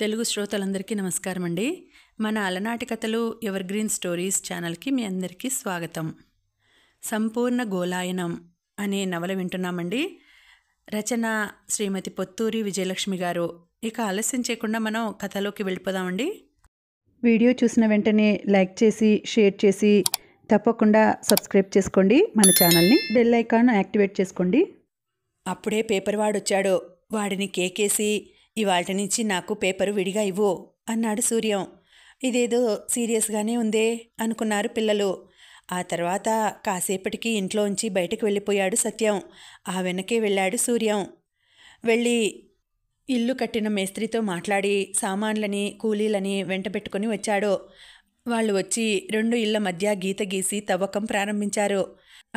తెలుగు శ్రోతలందరికీ నమస్కారం అండి. మన అలనాటి కథలు ఎవర్ గ్రీన్ స్టోరీస్ ఛానల్కి మీ అందరికీ స్వాగతం. సంపూర్ణ గోలాయనం అనే నవల వింటున్నామండి. రచన శ్రీమతి పొత్తూరి విజయలక్ష్మి గారు. ఇక ఆలస్యం చేయకుండా మనం కథలోకి వెళ్ళిపోదామండి. వీడియో చూసిన వెంటనే లైక్ చేసి షేర్ చేసి తప్పకుండా సబ్స్క్రైబ్ చేసుకోండి. మన ఛానల్ని బెల్ ఐకాన్ యాక్టివేట్ చేసుకోండి. అప్పుడే పేపర్ వాడొచ్చాడు. వాడిని కేకేసి ఇవాళ నుంచి నాకు పేపరు విడిగా ఇవ్వు అన్నాడు సూర్యం. ఇదేదో సీరియస్గానే ఉందే అనుకున్నారు పిల్లలు. ఆ తర్వాత కాసేపటికి ఇంట్లోంచి బయటకు వెళ్ళిపోయాడు సత్యం. ఆ వెనకే వెళ్ళాడు సూర్యం. వెళ్ళి ఇల్లు కట్టిన మేస్త్రితో మాట్లాడి సామాన్లని కూలీలని వెంటబెట్టుకుని వచ్చాడు. వాళ్ళు వచ్చి 2 ఇళ్ల మధ్య గీత గీసి తవ్వకం ప్రారంభించారు.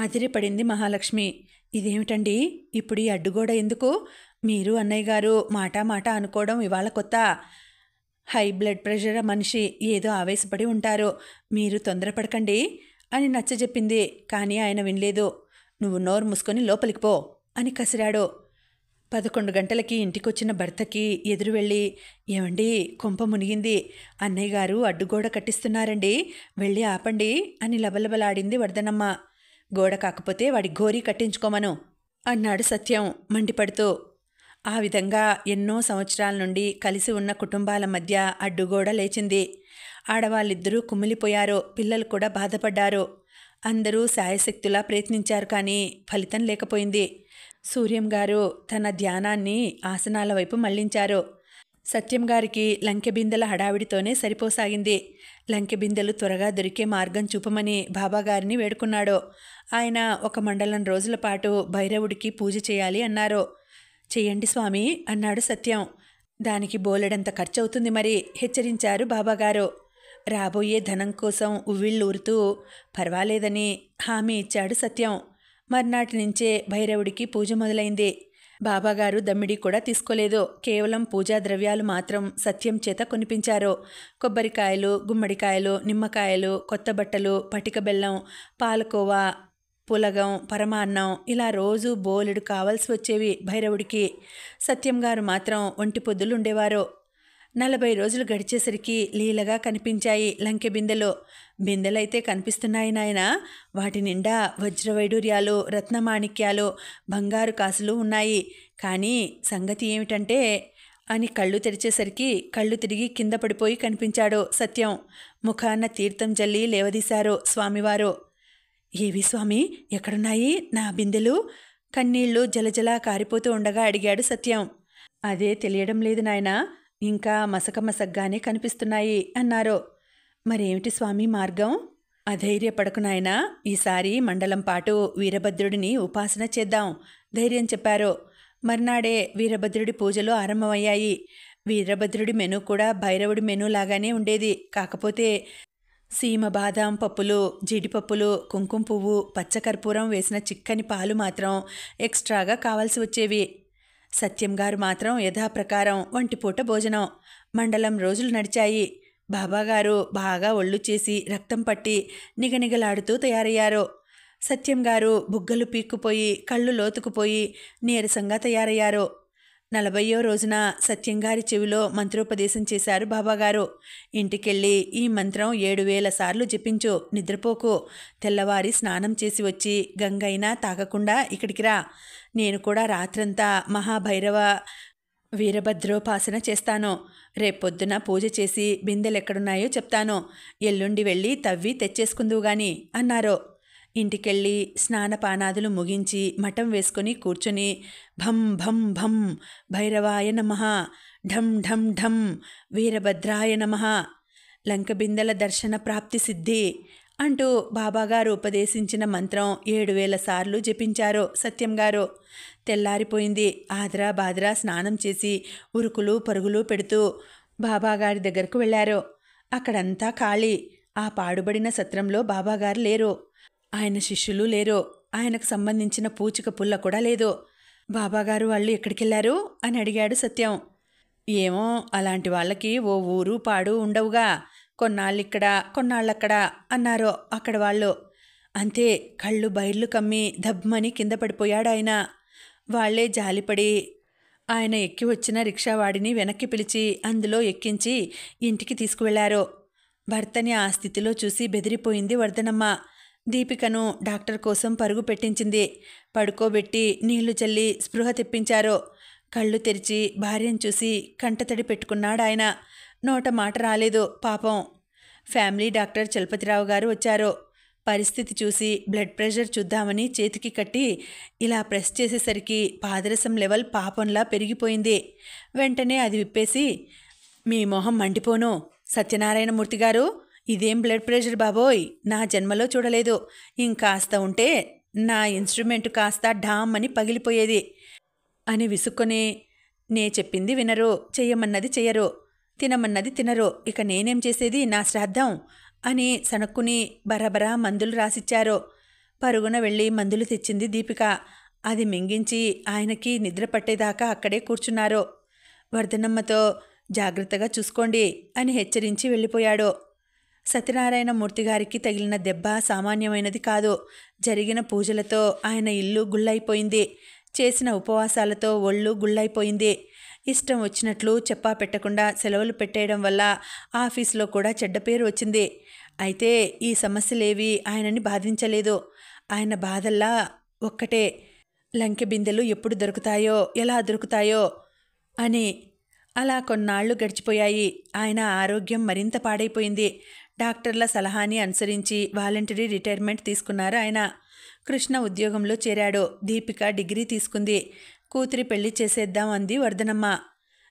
అదిరిపడింది మహాలక్ష్మి. ఇదేమిటండి ఇప్పుడు ఈ అడ్డుగోడ ఎందుకు? మీరు అన్నయ్య గారు మాట అనుకోవడం ఇవాళ కొత్త. హై బ్లడ్ ప్రెషర్ మనిషి, ఏదో ఆవేశపడి ఉంటారు, మీరు తొందరపడకండి అని నచ్చజెప్పింది. కానీ ఆయన వినలేదు. నువ్వు నోరు మూసుకొని లోపలికి పో అని కసిరాడు. 11 గంటలకి ఇంటికొచ్చిన భర్తకి ఎదురు వెళ్ళి, ఏమండి కొంప మునిగింది, అన్నయ్య గారు అడ్డుగోడ కట్టిస్తున్నారండి, వెళ్ళి ఆపండి అని లబలబలాడింది వర్ధనమ్మ. గోడ కాకపోతే వాడి గోరీ కట్టించుకోమను అన్నాడు సత్యం మండిపడుతూ. ఆ విధంగా ఎన్నో సంవత్సరాల నుండి కలిసి ఉన్న కుటుంబాల మధ్య అడ్డుగోడ లేచింది. ఆడవాళ్ళిద్దరూ కుమిలిపోయారు, పిల్లలు కూడా బాధపడ్డారు. అందరూ శాయశక్తులా ప్రయత్నించారు, కానీ ఫలితం లేకపోయింది. సూర్యం గారు తన ధ్యానాన్ని ఆసనాల వైపు మళ్లించారు. సత్యం గారికి లంకెబిందెల హడావిడితోనే సరిపోసాగింది. లంకెబిందెలు త్వరగా దొరికే మార్గం చూపమని బాబాగారిని వేడుకున్నాడు. ఆయన 1 మండలం రోజుల పాటు భైరవుడికి పూజ చేయాలి అన్నారు. చెయ్యండి స్వామి అన్నాడు సత్యం. దానికి బోలెడంత ఖర్చవుతుంది మరి హెచ్చరించారు బాబాగారు. రాబోయే ధనం కోసం ఉవ్విళ్ళూరుతూ పర్వాలేదని హామీ ఇచ్చాడు సత్యం. మర్నాటి నుంచే భైరవుడికి పూజ మొదలైంది. బాబాగారు దమ్మిడి కూడా తీసుకోలేదు. కేవలం పూజా ద్రవ్యాలు మాత్రం సత్యం చేత కొనిపించారు. కొబ్బరికాయలు, గుమ్మడికాయలు, నిమ్మకాయలు, కొత్త బట్టలు, పటిక బెల్లం, పాలకోవా, పులగం, పరమాన్నం, ఇలా రోజు బోలెడు కావలసి వచ్చేవి భైరవుడికి. సత్యం గారు మాత్రం ఒంటి పొద్దులు ఉండేవారు. 40 రోజులు గడిచేసరికి లీలగా కనిపించాయి లంకె బిందెలు. బిందెలైతే కనిపిస్తున్నాయి నాయనా, వాటి నిండా వజ్రవైడూర్యాలు, రత్నమాణిక్యాలు, బంగారు కాసులు ఉన్నాయి. కానీ సంగతి ఏమిటంటే అని కళ్ళు తెరిచేసరికి కళ్ళు తిరిగి కింద పడిపోయి కనిపించాడు సత్యం. ముఖాన తీర్థం జల్లి లేవదీశారు స్వామివారు. ఏవి స్వామి, ఎక్కడున్నాయి నా బిందెలు? కన్నీళ్లు జలజలా కారిపోతూ ఉండగా అడిగాడు సత్యం. అదే తెలియడం లేదు నాయనా, ఇంకా మసకమసగ్గానే కనిపిస్తున్నాయి అన్నారు. మరేమిటి స్వామి మార్గం? అధైర్యపడకు నాయనా, ఈసారి మండలం పాటు వీరభద్రుడిని ఉపాసన చేద్దాం ధైర్యం చెప్పారు. మర్నాడే వీరభద్రుడి పూజలు ఆరంభమయ్యాయి. వీరభద్రుడి మెనూ కూడా భైరవుడి మెనూ లాగానే ఉండేది. కాకపోతే సీమ బాదాం పప్పులు, జీడిపప్పులు, కుంకుమ పువ్వు, పచ్చకర్పూరం వేసిన చిక్కని పాలు మాత్రం ఎక్స్ట్రాగా కావాల్సి వచ్చేవి. సత్యం గారు మాత్రం యథాప్రకారం ఒంటిపూట భోజనం. మండలం రోజులు నడిచాయి. బాబాగారు బాగా ఒళ్ళు చేసి రక్తం పట్టి నిగనిగలాడుతూ తయారయ్యారు. సత్యం గారు బుగ్గలు పీక్కుపోయి కళ్ళు లోతుకుపోయి నీరసంగా తయారయ్యారు. 40వ రోజున సత్యంగారి చెవిలో మంత్రోపదేశం చేశారు బాబాగారు. ఇంటికెళ్ళి ఈ మంత్రం 7000 సార్లు జపించు, నిద్రపోకు, తెల్లవారి స్నానం చేసి వచ్చి గంగైనా తాగకుండా ఇక్కడికి రా. నేను కూడా రాత్రంతా మహాభైరవ వీరభద్రోపాసన చేస్తాను. రేపొద్దున పూజ చేసి బిందెలెక్కడున్నాయో చెప్తాను. ఎల్లుండి వెళ్ళి తవ్వి తెచ్చేసుకుందువు గాని అన్నారు. ఇంటికెళ్ళి స్నానపానాదులు ముగించి మఠం వేసుకుని కూర్చుని భం భం భం భైరవాయ నమః, ఢం ఢం ఢం వీరభద్రాయ నమః, లంకబిందెల దర్శన ప్రాప్తి సిద్ధి అంటూ బాబాగారు ఉపదేశించిన మంత్రం 7000 సార్లు జపించారు సత్యం గారు. తెల్లారిపోయింది. ఆదరా బాదరా స్నానం చేసి ఉరుకులు పరుగులు పెడుతూ బాబాగారి దగ్గరకు వెళ్ళారు. అక్కడంతా ఖాళీ. ఆ పాడుబడిన సత్రంలో బాబాగారు లేరు. ఆయన శిష్యులు లేరు. ఆయనకు సంబంధించిన పూచిక పుల్ల కూడా లేదు. బాబాగారు వాళ్ళు ఎక్కడికెళ్ళారు అని అడిగాడు సత్యం. ఏమో, అలాంటి వాళ్ళకి ఓ ఊరు పాడు ఉండవుగా, కొన్నాళ్ళిక్కడ కొన్నాళ్ళక్కడ అన్నారు అక్కడ వాళ్ళు. అంతే, కళ్ళు బైర్లు కమ్మి దబ్మని కింద పడిపోయాడు ఆయన. వాళ్లే జాలిపడి ఆయన ఎక్కి వచ్చిన రిక్షావాడిని వెనక్కి పిలిచి అందులో ఎక్కించి ఇంటికి తీసుకువెళ్లారు. భర్తని ఆ స్థితిలో చూసి బెదిరిపోయింది వర్ధనమ్మ. దీపికను డాక్టర్ కోసం పరుగు పెట్టించింది. పడుకోబెట్టి నీళ్లు చల్లి స్పృహ తెప్పించారు. కళ్ళు తెరిచి భార్యను చూసి కంటతడి పెట్టుకున్నాడాయన. నోట మాట రాలేదు పాపం. ఫ్యామిలీ డాక్టర్ చలపతిరావు గారు వచ్చారు. పరిస్థితి చూసి బ్లడ్ ప్రెషర్ చూద్దామని చేతికి కట్టి ఇలా ప్రెస్ చేసేసరికి పాదరసం లెవెల్ పాపంలా పెరిగిపోయింది. వెంటనే అది విప్పేసి, మీ మొహం మండిపోను సత్యనారాయణమూర్తి గారు, ఇదేం బ్లడ్ ప్రెషర్ బాబోయ్, నా జన్మలో చూడలేదు. ఇంకాస్త ఉంటే నా ఇన్స్ట్రుమెంట్ కాస్త ఢామ్ అని పగిలిపోయేది అని విసుక్కొని, నే చెప్పింది వినరు, చెయ్యమన్నది చెయ్యరు, తినమన్నది తినరు, ఇక నేనేం చేసేది, నా శ్రాద్ధం అని సణక్కుని బరబరా మందులు రాసిచ్చారు. పరుగున వెళ్ళి మందులు తెచ్చింది దీపిక. అది మింగించి ఆయనకి నిద్ర పట్టేదాకా అక్కడే కూర్చున్నారు. వర్ధనమ్మతో జాగ్రత్తగా చూసుకోండి అని హెచ్చరించి వెళ్ళిపోయాడు. సత్యనారాయణమూర్తి గారికి తగిలిన దెబ్బ సామాన్యమైనది కాదు. జరిగిన పూజలతో ఆయన ఇల్లు గుళ్ళైపోయింది. చేసిన ఉపవాసాలతో ఒళ్ళు గుళ్ళైపోయింది. ఇష్టం వచ్చినట్లు చెప్పా పెట్టకుండా సెలవులు పెట్టేయడం వల్ల ఆఫీసులో కూడా చెడ్డ పేరు వచ్చింది. అయితే ఈ సమస్యలేవి ఆయనని బాధించలేదు. ఆయన బాధల్లా ఒక్కటే, లంకె బిందెలు ఎప్పుడు దొరుకుతాయో ఎలా దొరుకుతాయో అని. అలా కొన్నాళ్లు గడిచిపోయాయి. ఆయన ఆరోగ్యం మరింత పాడైపోయింది. డాక్టర్ల సలహాని అనుసరించి వాలంటరీ రిటైర్మెంట్ తీసుకున్నారు ఆయన. కృష్ణ ఉద్యోగంలో చేరాడు. దీపిక డిగ్రీ తీసుకుంది. కూతురి పెళ్లి చేసేద్దాం అంది వర్ధనమ్మ.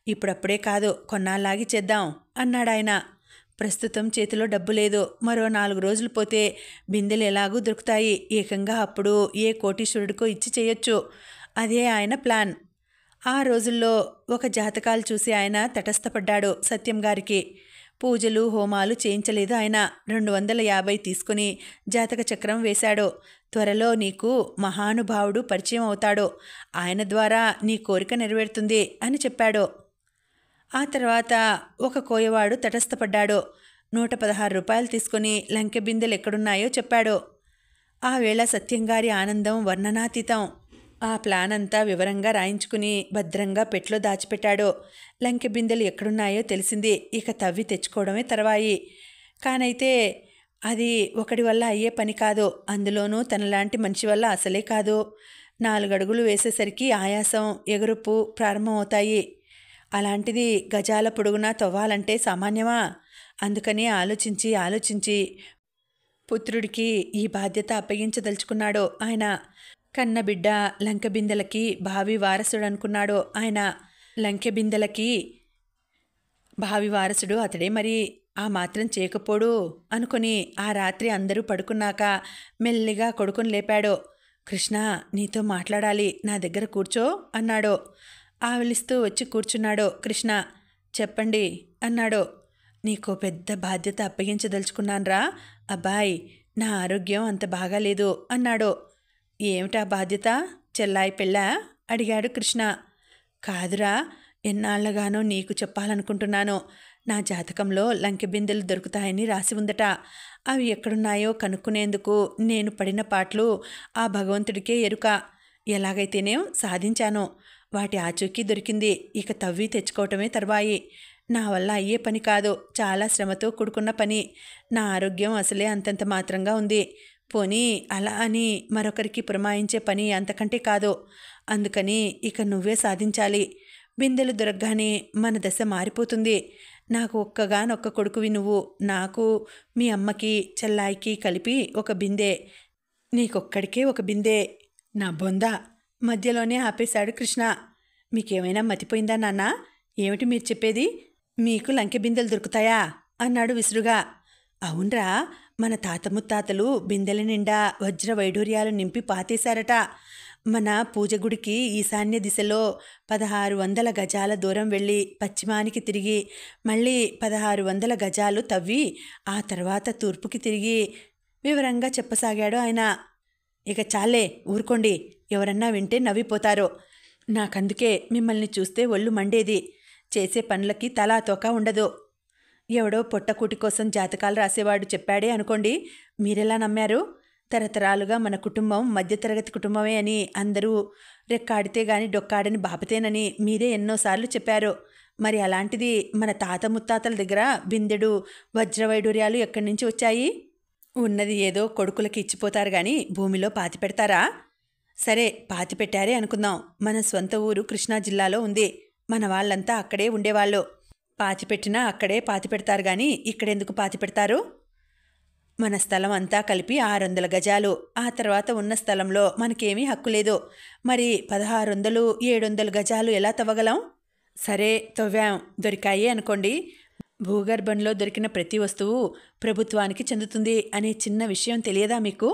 ఇప్పుడప్పుడే కాదు, కొన్నాళ్ళాగి చేద్దాం అన్నాడాయన. ప్రస్తుతం చేతిలో డబ్బు లేదు. మరో 4 రోజులు పోతే బిందెలు ఎలాగూ దొరుకుతాయి. ఏకంగా అప్పుడు ఏ కోటీశ్వరుడికో ఇచ్చి చేయొచ్చు. అదే ఆయన ప్లాన్. ఆ రోజుల్లో ఒక జాతకాలు చూసి ఆయన తటస్థపడ్డాడు సత్యం గారికి. పూజలు హోమాలు చేయించలేదు ఆయన. 250 తీసుకుని జాతక చక్రం వేశాడు. త్వరలో నీకు మహానుభావుడు పరిచయం అవుతాడు. ఆయన ద్వారా నీ కోరిక నెరవేరుతుంది అని చెప్పాడు. ఆ తర్వాత ఒక కోయవాడు తటస్థపడ్డాడు. 116 రూపాయలు తీసుకుని లంకె బిందెలు ఎక్కడున్నాయో చెప్పాడు. ఆ వేళ సత్యంగారి ఆనందం వర్ణనాతీతం. ఆ ప్లాన్ అంతా వివరంగా రాయించుకుని భద్రంగా పెట్లో దాచిపెట్టాడు. లంకె బిందెలు ఎక్కడున్నాయో తెలిసింది. ఇక తవ్వి తెచ్చుకోవడమే తర్వాయి. కానైతే అది ఒకడి వల్ల అయ్యే పని కాదు. అందులోనూ తనలాంటి మనిషి వల్ల అసలే కాదు. 4 అడుగులు వేసేసరికి ఆయాసం, ఎగురుపు ప్రారంభమవుతాయి. అలాంటిది గజాల పొడుగునా తవ్వాలంటే సామాన్యమా? అందుకని ఆలోచించి పుత్రుడికి ఈ బాధ్యత అప్పగించదలుచుకున్నాడు ఆయన. కన్నబిడ్డ లంకె బిందెలకి భావి వారసుడనుకున్నాడు ఆయన. లంకె బిందెలకి భావి వారసుడు అతడే మరి. ఆ మాత్రం చేయకపోడు అనుకుని ఆ రాత్రి అందరూ పడుకున్నాక మెల్లిగా కొడుకుని లేపాడు. కృష్ణ, నీతో మాట్లాడాలి, నా దగ్గర కూర్చో అన్నాడు. ఆవలిస్తూ వచ్చి కూర్చున్నాడు కృష్ణ. చెప్పండి అన్నాడు. నీకో పెద్ద బాధ్యత అప్పగించదలుచుకున్నాన్రా అబ్బాయి, నా ఆరోగ్యం అంత బాగాలేదు అన్నాడు. ఏమిటా బాధ్యత? చెల్లాయి పెళ్ళా అడిగాడు కృష్ణ. కాదురా, ఎన్నాళ్లగానో నీకు చెప్పాలనుకుంటున్నాను. నా జాతకంలో లంకె బిందెలు దొరుకుతాయని రాసి ఉందట. అవి ఎక్కడున్నాయో కనుక్కునేందుకు నేను పడిన పాట్లు ఆ భగవంతుడికే ఎరుక. ఎలాగైతేనేం సాధించాను. వాటి ఆచూకీ దొరికింది. ఇక తవ్వి తెచ్చుకోవటమే తర్వాయి. నా వల్ల అయ్యే పని కాదు. చాలా శ్రమతో కూడుకున్న పని. నా ఆరోగ్యం అసలే అంతంత మాత్రంగా ఉంది. పోనీ అలా అని మరొకరికి పురమాయించే పని అంతకంటే కాదు. అందుకని ఇక నువ్వే సాధించాలి. బిందెలు దొరకగానే మన దశ మారిపోతుంది. నాకు ఒక్కగానొక్క కొడుకువి నువ్వు. నాకు, మీ అమ్మకి, చెల్లాయికి కలిపి ఒక బిందె. నీకొక్కడికే ఒక బిందె. నా బొంద మధ్యలోనే ఆపేశాడు కృష్ణ. మీకేమైనా మతిపోయిందా నాన్న? ఏమిటి మీరు చెప్పేది? మీకు లంకె బిందెలు దొరుకుతాయా అన్నాడు విసురుగా. అవునరా, మన తాత ముత్తాతలు బిందెల నిండా వజ్ర వైడూర్యాలు నింపి పాతేశారట. మన పూజ గుడికి ఈశాన్య దిశలో 1600 గజాల దూరం వెళ్ళి పశ్చిమానికి తిరిగి మళ్ళీ 1600 గజాలు తవ్వి ఆ తర్వాత తూర్పుకి తిరిగి వివరంగా చెప్పసాగాడు ఆయన. ఇక చాలే, ఊరుకోండి. ఎవరన్నా వింటే నవ్విపోతారు. నాకందుకే మిమ్మల్ని చూస్తే ఒళ్ళు మండేది. చేసే పనులకి తలా తోక ఉండదు. ఎవడో పొట్టకూటి కోసం జాతకాలు రాసేవాడు చెప్పాడే అనుకోండి, మీరెలా నమ్మారు? తరతరాలుగా మన కుటుంబం మధ్యతరగతి కుటుంబమే అని, అందరూ రెక్కాడితే గాని డొక్కాడని బాపతేనని మీరే ఎన్నోసార్లు చెప్పారు. మరి అలాంటిది మన తాత ముత్తాతల దగ్గర బిందెడు వజ్రవైడూర్యాలు ఎక్కడి నుంచి వచ్చాయి? ఉన్నది ఏదో కొడుకులకి ఇచ్చిపోతారు గాని భూమిలో పాతి పెడతారా? సరే, పాతి పెట్టారే అనుకుందాం. మన స్వంత ఊరు కృష్ణా జిల్లాలో ఉంది. మన వాళ్ళంతా అక్కడే ఉండేవాళ్ళు. పాతిపెట్టినా అక్కడే పాతి పెడతారు గాని ఇక్కడెందుకు పాతి పెడతారు? మన స్థలం అంతా కలిపి 600 గజాలు. ఆ తర్వాత ఉన్న స్థలంలో మనకేమీ హక్కు లేదు. మరి 1600, 700 గజాలు ఎలా తవ్వగలం? సరే, తవ్వాం, దొరికాయి అనుకోండి. భూగర్భంలో దొరికిన ప్రతి వస్తువు ప్రభుత్వానికి చెందుతుంది అనే చిన్న విషయం తెలియదా మీకు?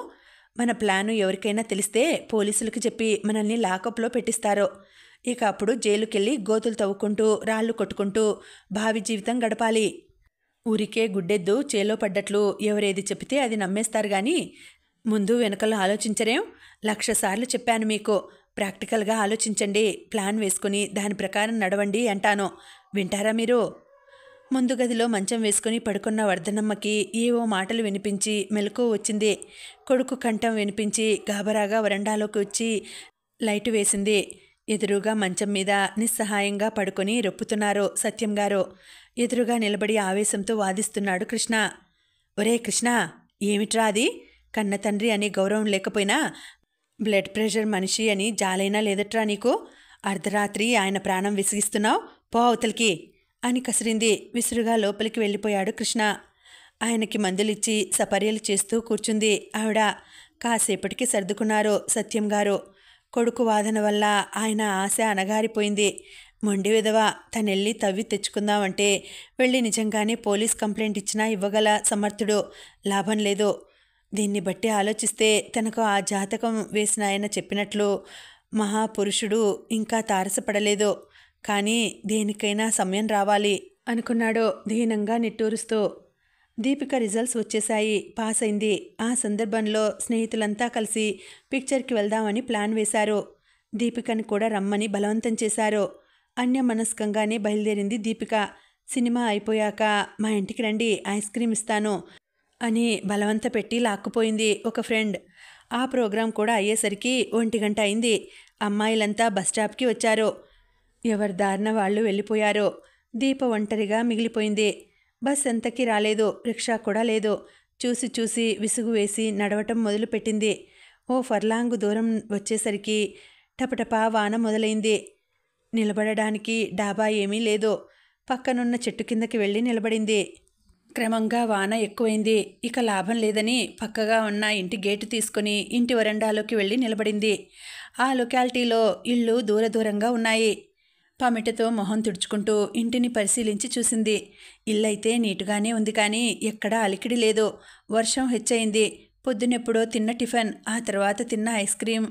మన ప్లాను ఎవరికైనా తెలిస్తే పోలీసులకు చెప్పి మనల్ని లాకప్లో పెట్టిస్తారు. ఇక అప్పుడు జైలుకెళ్ళి గోతులు తవ్వుకుంటూ రాళ్ళు కొట్టుకుంటూ భావి జీవితం గడపాలి. ఊరికే గుడ్డెద్దు చేలో పడ్డట్లు ఎవరేది చెప్తే అది నమ్మేస్తారు గాని ముందు వెనకలు ఆలోచించరేం? 1,00,000 సార్లు చెప్పాను మీకు. ప్రాక్టికల్గా ఆలోచించండి, ప్లాన్ వేసుకుని దాని ప్రకారం నడవండి అంటాను. వింటారా మీరు? ముందు గదిలో మంచం వేసుకుని పడుకున్న వర్ధనమ్మకి ఏవో మాటలు వినిపించి మెలకువ వచ్చింది. కొడుకు కంఠం వినిపించి గాబరాగా వరండాలోకి వచ్చి లైటు వేసింది. ఎదురుగా మంచం మీద నిస్సహాయంగా పడుకొని రొప్పుతున్నారు సత్యం గారు. ఎదురుగా నిలబడి ఆవేశంతో వాదిస్తున్నాడు కృష్ణ. ఒరే కృష్ణ, ఏమిట్రా అది? కన్న తండ్రి అనే గౌరవం లేకపోయినా బ్లడ్ ప్రెషర్ మనిషి అని జాలైనా లేదట్రా నీకు? అర్ధరాత్రి ఆయన ప్రాణం విసిగిస్తున్నావు, పో అవతలికి అని కసిరింది. విసురుగా లోపలికి వెళ్ళిపోయాడు కృష్ణ. ఆయనకి మందులిచ్చి సపర్యలు చేస్తూ కూర్చుంది ఆవిడ. కాసేపటికి సర్దుకున్నారు సత్యం గారు. కొడుకు వాదన వల్ల ఆయన ఆశ అణగారిపోయింది. మొండి విధవ, తనెళ్ళి తవ్వి తెచ్చుకుందామంటే వెళ్ళి నిజంగానే పోలీస్ కంప్లైంట్ ఇచ్చినా ఇవ్వగల సమర్థుడు. లాభం లేదు. దీన్ని బట్టి ఆలోచిస్తే తనకు ఆ జాతకం వేసిన ఆయన చెప్పినట్లు మహాపురుషుడు ఇంకా తారసపడలేదు. కానీ దేనికైనా సమయం రావాలి అనుకున్నాడు దీనంగా నిట్టూరుస్తూ. దీపిక రిజల్ట్స్ వచ్చేశాయి. పాస్ అయింది. ఆ సందర్భంలో స్నేహితులంతా కలిసి పిక్చర్కి వెళ్దామని ప్లాన్ వేశారు. దీపికని కూడా రమ్మని బలవంతం చేశారు. అన్యమనస్కంగానే బయలుదేరింది దీపిక. సినిమా అయిపోయాక మా ఇంటికి రండి, ఐస్ క్రీమ్ ఇస్తాను అని బలవంత పెట్టి లాక్కుపోయింది ఒక ఫ్రెండ్. ఆ ప్రోగ్రాం కూడా అయ్యేసరికి 1 గంట అయింది. అమ్మాయిలంతా బస్టాప్కి వచ్చారు. ఎవరి దారిన వాళ్ళు వెళ్ళిపోయారు. దీప ఒంటరిగా మిగిలిపోయింది. బస్ ఎంతకీ రాలేదు. రిక్షా కూడా లేదు. చూసి చూసి విసుగు వేసి నడవటం మొదలుపెట్టింది. ఓ ఫర్లాంగు దూరం వచ్చేసరికి టపటపా వాన మొదలైంది. నిలబడడానికి డాబా ఏమీ లేదు. పక్కనున్న చెట్టు కిందకి వెళ్ళి నిలబడింది. క్రమంగా వాన ఎక్కువైంది. ఇక లాభం లేదని పక్కగా ఉన్న ఇంటి గేటు తీసుకుని ఇంటి వరండాలోకి వెళ్ళి నిలబడింది. ఆ లొకాలిటీలో ఇళ్ళు దూరంగా ఉన్నాయి. పమిటతో మొహం తుడుచుకుంటూ ఇంటిని పరిశీలించి చూసింది. ఇల్లైతే నీటుగానే ఉంది కానీ ఎక్కడా అలికిడి లేదు. వర్షం హెచ్చయింది. పొద్దునెప్పుడో తిన్న టిఫిన్, ఆ తర్వాత తిన్న ఐస్ క్రీం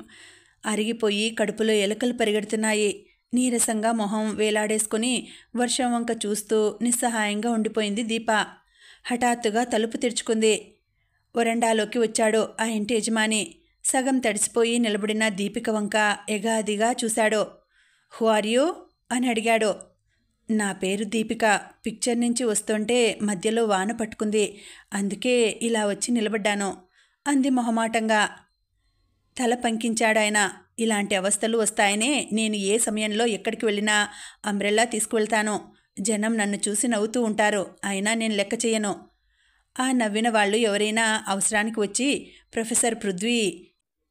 అరిగిపోయి కడుపులో ఎలుకలు పరిగెడుతున్నాయి. నీరసంగా మొహం వేలాడేసుకుని వర్షం వంక చూస్తూ నిస్సహాయంగా ఉండిపోయింది దీప. హఠాత్తుగా తలుపు తెరుచుకుంది. వరండాలోకి వచ్చాడు ఆ ఇంటి యజమాని. సగం తడిసిపోయి నిలబడిన దీపిక వంక ఎగాదిగా చూశాడు. హూ ఆర్ యూ అని అడిగాడు. నా పేరు దీపిక. పిక్చర్ నుంచి వస్తుంటే మధ్యలో వాన పట్టుకుంది, అందుకే ఇలా వచ్చి నిలబడ్డాను అంది మొహమాటంగా. తల పంకించాడాయన. ఇలాంటి అవస్థలు వస్తాయనే నేను ఏ సమయంలో ఎక్కడికి వెళ్ళినా అంబ్రెల్లా తీసుకువెళ్తాను. జనం నన్ను చూసి నవ్వుతూ ఉంటారు, అయినా నేను లెక్క చేయను. ఆ నవ్విన వాళ్ళు ఎవరైనా అవసరానికి వచ్చి ప్రొఫెసర్ పృథ్వీ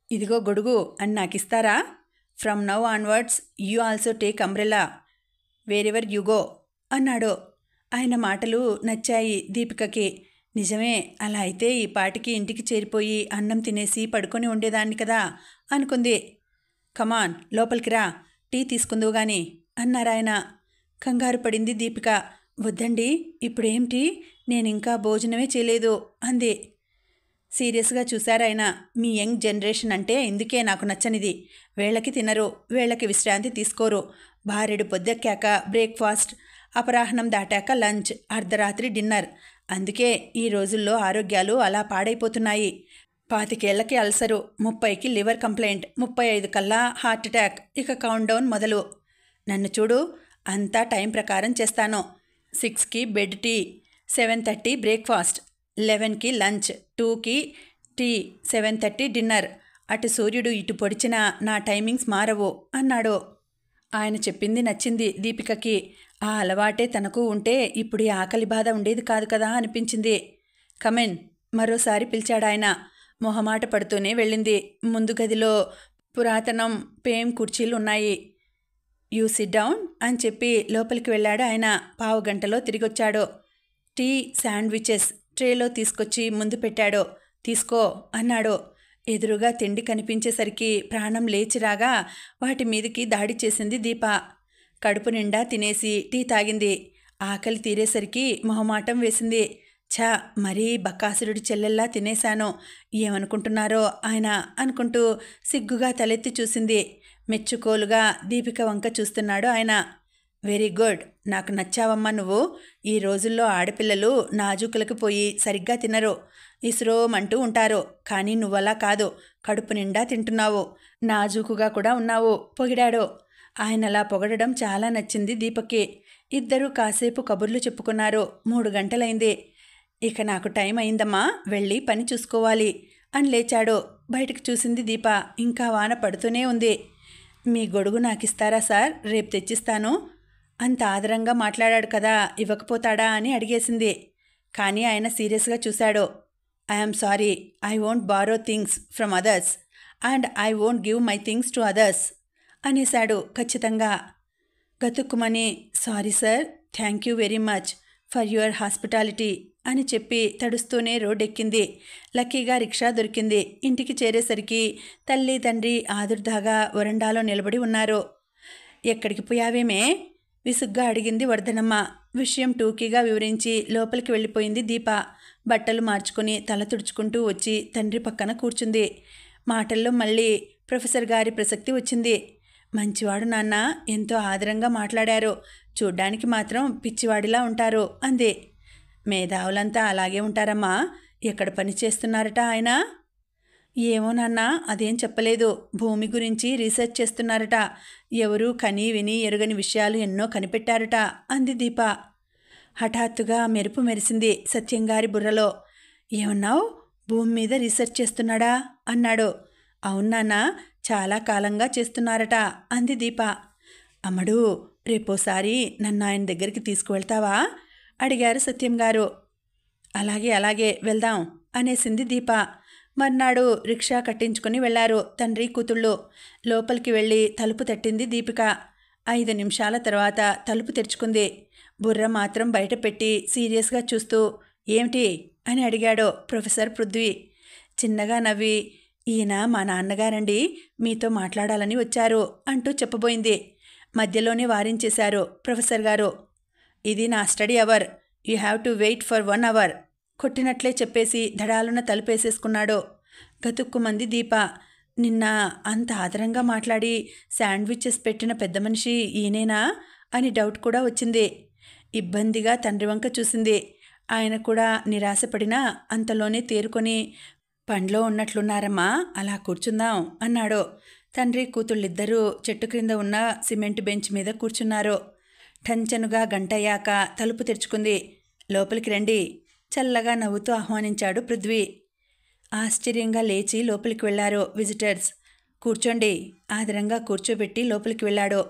ఇదిగో గొడుగు అని నాకిస్తారా? From now onwards you also take umbrella wherever you go అన్నాడు. ఆయన మాటలు నచ్చాయి దీపికకి. నిజమే, అలా అయితే ఈ పాటికి ఇంటికి చేరిపోయి అన్నం తినేసి పడుకొని ఉండేదాన్ని కదా అనుకుంది. కమాన్, లోపలికి రా, టీ తీసుకుందువు గాని అన్నారాయన. కంగారు పడింది దీపిక. వద్దండి, ఇప్పుడేమిటి, నేనింకా భోజనమే చేయలేదు అంది. సీరియస్గా చూశారాయన. మీ యంగ్ జనరేషన్ అంటే ఇందుకే నాకు నచ్చనిది. వేళకి తినరు, వేళకి విశ్రాంతి తీసుకోరు. భార్యడు పొద్దెక్కాక బ్రేక్ఫాస్ట్, అపరాహ్నం దాటాక లంచ్, అర్ధరాత్రి డిన్నర్. అందుకే ఈ రోజుల్లో ఆరోగ్యాలు అలా పాడైపోతున్నాయి. 25 ఏళ్లకి అల్సరు, 30కి లివర్ కంప్లైంట్, 35 కల్లా హార్ట్ అటాక్, ఇక కౌంట్ డౌన్ మొదలు. నన్ను చూడు, అంతా టైం ప్రకారం చేస్తాను. 6కి బెడ్ టీ, 7:30 బ్రేక్ఫాస్ట్, 11కి లంచ్, 2కి టీ, 7:30 డిన్నర్. అటు సూర్యుడు ఇటు పొడిచినా నా టైమింగ్స్ మారవు అన్నాడు. ఆయన చెప్పింది నచ్చింది దీపికకి. ఆ అలవాటే తనకు ఉంటే ఇప్పుడు ఈ ఆకలి బాధ ఉండేది కాదు కదా అనిపించింది. కమెన్ మరోసారి పిలిచాడాయన. మొహమాట పడుతూనే వెళ్ళింది. ముందు గదిలో పురాతనం పేం కుర్చీలున్నాయి. యూ సిట్ డౌన్ అని చెప్పి లోపలికి వెళ్ళాడు ఆయన. పావుగంటలో తిరిగొచ్చాడు. టీ, శాండ్విచెస్ ట్రేలో తీసుకొచ్చి ముందు పెట్టాడు. తీసుకో అన్నాడు. ఎదురుగా తిండి కనిపించేసరికి ప్రాణం లేచిరాగా వాటి మీదకి దాడి చేసింది దీప. కడుపు నిండా తినేసి టీ తాగింది. ఆకలి తీరేసరికి మొహమాటం వేసింది. ఛా, మరీ బకాసురుడి చెల్లెల్లా తినేశాను, ఏమనుకుంటున్నారో ఆయన అనుకుంటూ సిగ్గుగా తలెత్తి చూసింది. మెచ్చుకోలుగా దీపిక వంక చూస్తున్నాడు ఆయన. వెరీ గుడ్, నాకు నచ్చావమ్మా నువ్వు. ఈ రోజుల్లో ఆడపిల్లలు నాజూకులకు పోయి సరిగ్గా తినరు, ఇసురోమంటూ ఉంటారు. కానీ నువ్వలా కాదు, కడుపు నిండా తింటున్నావు, నాజూకుగా కూడా ఉన్నావు పొగిడాడు. ఆయనలా పొగడడం చాలా నచ్చింది దీపకి. ఇద్దరూ కాసేపు కబుర్లు చెప్పుకున్నారు. 3 గంటలైంది. ఇక నాకు టైం అయిందమ్మా, వెళ్ళి పని చూసుకోవాలి అని లేచాడు. బయటకు చూసింది దీప. ఇంకా వాన పడుతూనే ఉంది. మీ గొడుగు నాకిస్తారా సార్, రేపు తెచ్చిస్తాను. అంత ఆదరంగా మాట్లాడాడు కదా, ఇవ్వకపోతాడా అని అడిగేసింది. కానీ ఆయన సీరియస్గా చూశాడు. I'm sorry, I won't borrow things from others and I won't give my things to others అనేశాడు ఖచ్చితంగా. గతుక్కుమని sorry sir, thank you very much for your hospitality అని చెప్పి తడుస్తూనే రోడ్డెక్కింది. లక్కీగా రిక్షా దొరికింది. ఇంటికి చేరేసరికి తల్లి తండ్రి ఆదుర్దాగా వరండాలో నిలబడి ఉన్నారు. ఎక్కడికి పోయావేమే విసుగ్గా అడిగింది వర్ధనమ్మ. విషయం టూకీగా వివరించి లోపలికి వెళ్ళిపోయింది దీప. బట్టలు మార్చుకుని తల తుడుచుకుంటూ వచ్చి తండ్రి పక్కన కూర్చుంది. మాటల్లో మళ్ళీ ప్రొఫెసర్ గారి ప్రసక్తి వచ్చింది. మంచివాడు నాన్న, ఎంతో ఆదరంగా మాట్లాడారు, చూడ్డానికి మాత్రం పిచ్చివాడిలా ఉంటారు అంది. మేధావులంతా అలాగే ఉంటారమ్మా. ఎక్కడ పని చేస్తున్నారట ఆయన? ఏమో నాన్న, అదేం చెప్పలేదు. భూమి గురించి రీసెర్చ్ చేస్తున్నారట. ఎవరూ కని విని ఎరుగని విషయాలు ఎన్నో కనిపెట్టారట అంది దీప. హఠాత్తుగా మెరుపు మెరిసింది సత్యంగారి బుర్రలో. ఏమన్నావు? భూమి మీద రీసెర్చ్ చేస్తున్నాడా అన్నాడు. అవునాన్న, చాలా కాలంగా చేస్తున్నారట అంది దీప. అమ్మడు, రేపోసారి నన్ను ఆయన దగ్గరికి తీసుకువెళ్తావా అడిగారు సత్యంగారు. అలాగే అలాగే వెళ్దాం అనేసింది దీప. మర్నాడు రిక్షా కట్టించుకుని వెళ్లారు తండ్రి కూతుళ్ళు. లోపలికి వెళ్ళి తలుపు తట్టింది దీపిక. 5 నిమిషాల తర్వాత తలుపు తెరుచుకుంది. బుర్ర మాత్రం బయట పెట్టి సీరియస్గా చూస్తూ ఏమిటి అని అడిగాడు ప్రొఫెసర్ పృథ్వీ. చిన్నగా నవ్వి, ఈయన మా నాన్నగారండి, మీతో మాట్లాడాలని వచ్చారు అంటూ చెప్పబోయింది. మధ్యలోనే వారించేశారు ప్రొఫెసర్ గారు. ఇది నా study hour, you have to wait for 1 hour కొట్టినట్లే చెప్పేసి ధడాలున తలుపేసేసుకున్నాడు. గతుక్కుమంది దీప. నిన్న అంత ఆదరంగా మాట్లాడి శాండ్విచెస్ పెట్టిన పెద్ద మనిషి ఈయనేనా అని డౌట్ కూడా వచ్చింది. ఇబ్బందిగా తండ్రి వంక చూసింది. ఆయన కూడా నిరాశపడినా అంతలోనే తేరుకొని, పండ్లో ఉన్నట్లున్నారమ్మా, అలా కూర్చుందాం అన్నాడు. తండ్రి కూతుళ్ళిద్దరూ చెట్టు క్రింద ఉన్న సిమెంట్ బెంచ్ మీద కూర్చున్నారు. టంచనుగా గంటయ్యాక తలుపు తెరుచుకుంది. లోపలికి రండి చల్లగా నవ్వుతూ ఆహ్వానించాడు పృథ్వీ. ఆశ్చర్యంగా లేచి లోపలికి వెళ్లారు విజిటర్స్. కూర్చోండి ఆదరంగా కూర్చోబెట్టి లోపలికి వెళ్ళాడు.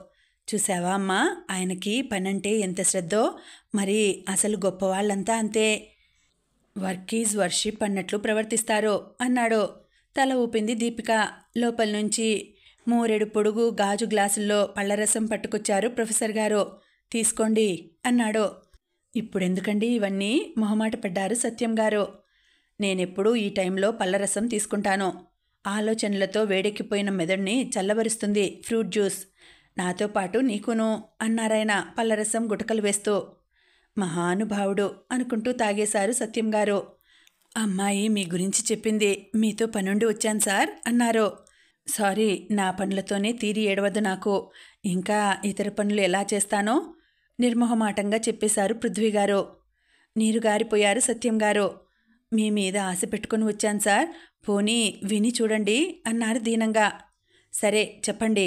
చూసావా అమ్మా, ఆయనకి పనంటే ఎంత శ్రద్ధో. మరి అసలు గొప్పవాళ్ళంతా అంతే, వర్క్ ఈజ్ వర్షిప్ అన్నట్లు ప్రవర్తిస్తారు అన్నాడు. తల ఊపింది దీపిక. లోపల నుంచి 3 పొడుగు గాజు గ్లాసుల్లో పళ్ళరసం పట్టుకొచ్చారు ప్రొఫెసర్ గారు. తీసుకోండి అన్నాడు. ఇప్పుడెందుకండి ఇవన్నీ మొహమాట పడ్డారు సత్యం గారు. నేనెప్పుడూ ఈ టైంలో పళ్ళరసం తీసుకుంటాను. ఆలోచనలతో వేడెక్కిపోయిన మెదడుని చల్లబరుస్తుంది ఫ్రూట్ జ్యూస్. నాతో పాటు నీకును అన్నారాయన పళ్ళరసం గుటకలు వేస్తూ. మహానుభావుడు అనుకుంటూ తాగేశారు సత్యం గారు. అమ్మాయి మీ గురించి చెప్పింది, మీతో పనుండి వచ్చాను సార్ అన్నారు. సారీ, నా పనులతోనే తీరి ఏడవద్దు నాకు. ఇంకా ఇతర పనులు ఎలా చేస్తానో నిర్మోహమాటంగా చెప్పేశారు పృథ్వీగారు. నీరు గారిపోయారు సత్యం గారు. మీ మీద ఆశ పెట్టుకుని వచ్చాను సార్, పోనీ విని చూడండి అన్నారు దీనంగా. సరే చెప్పండి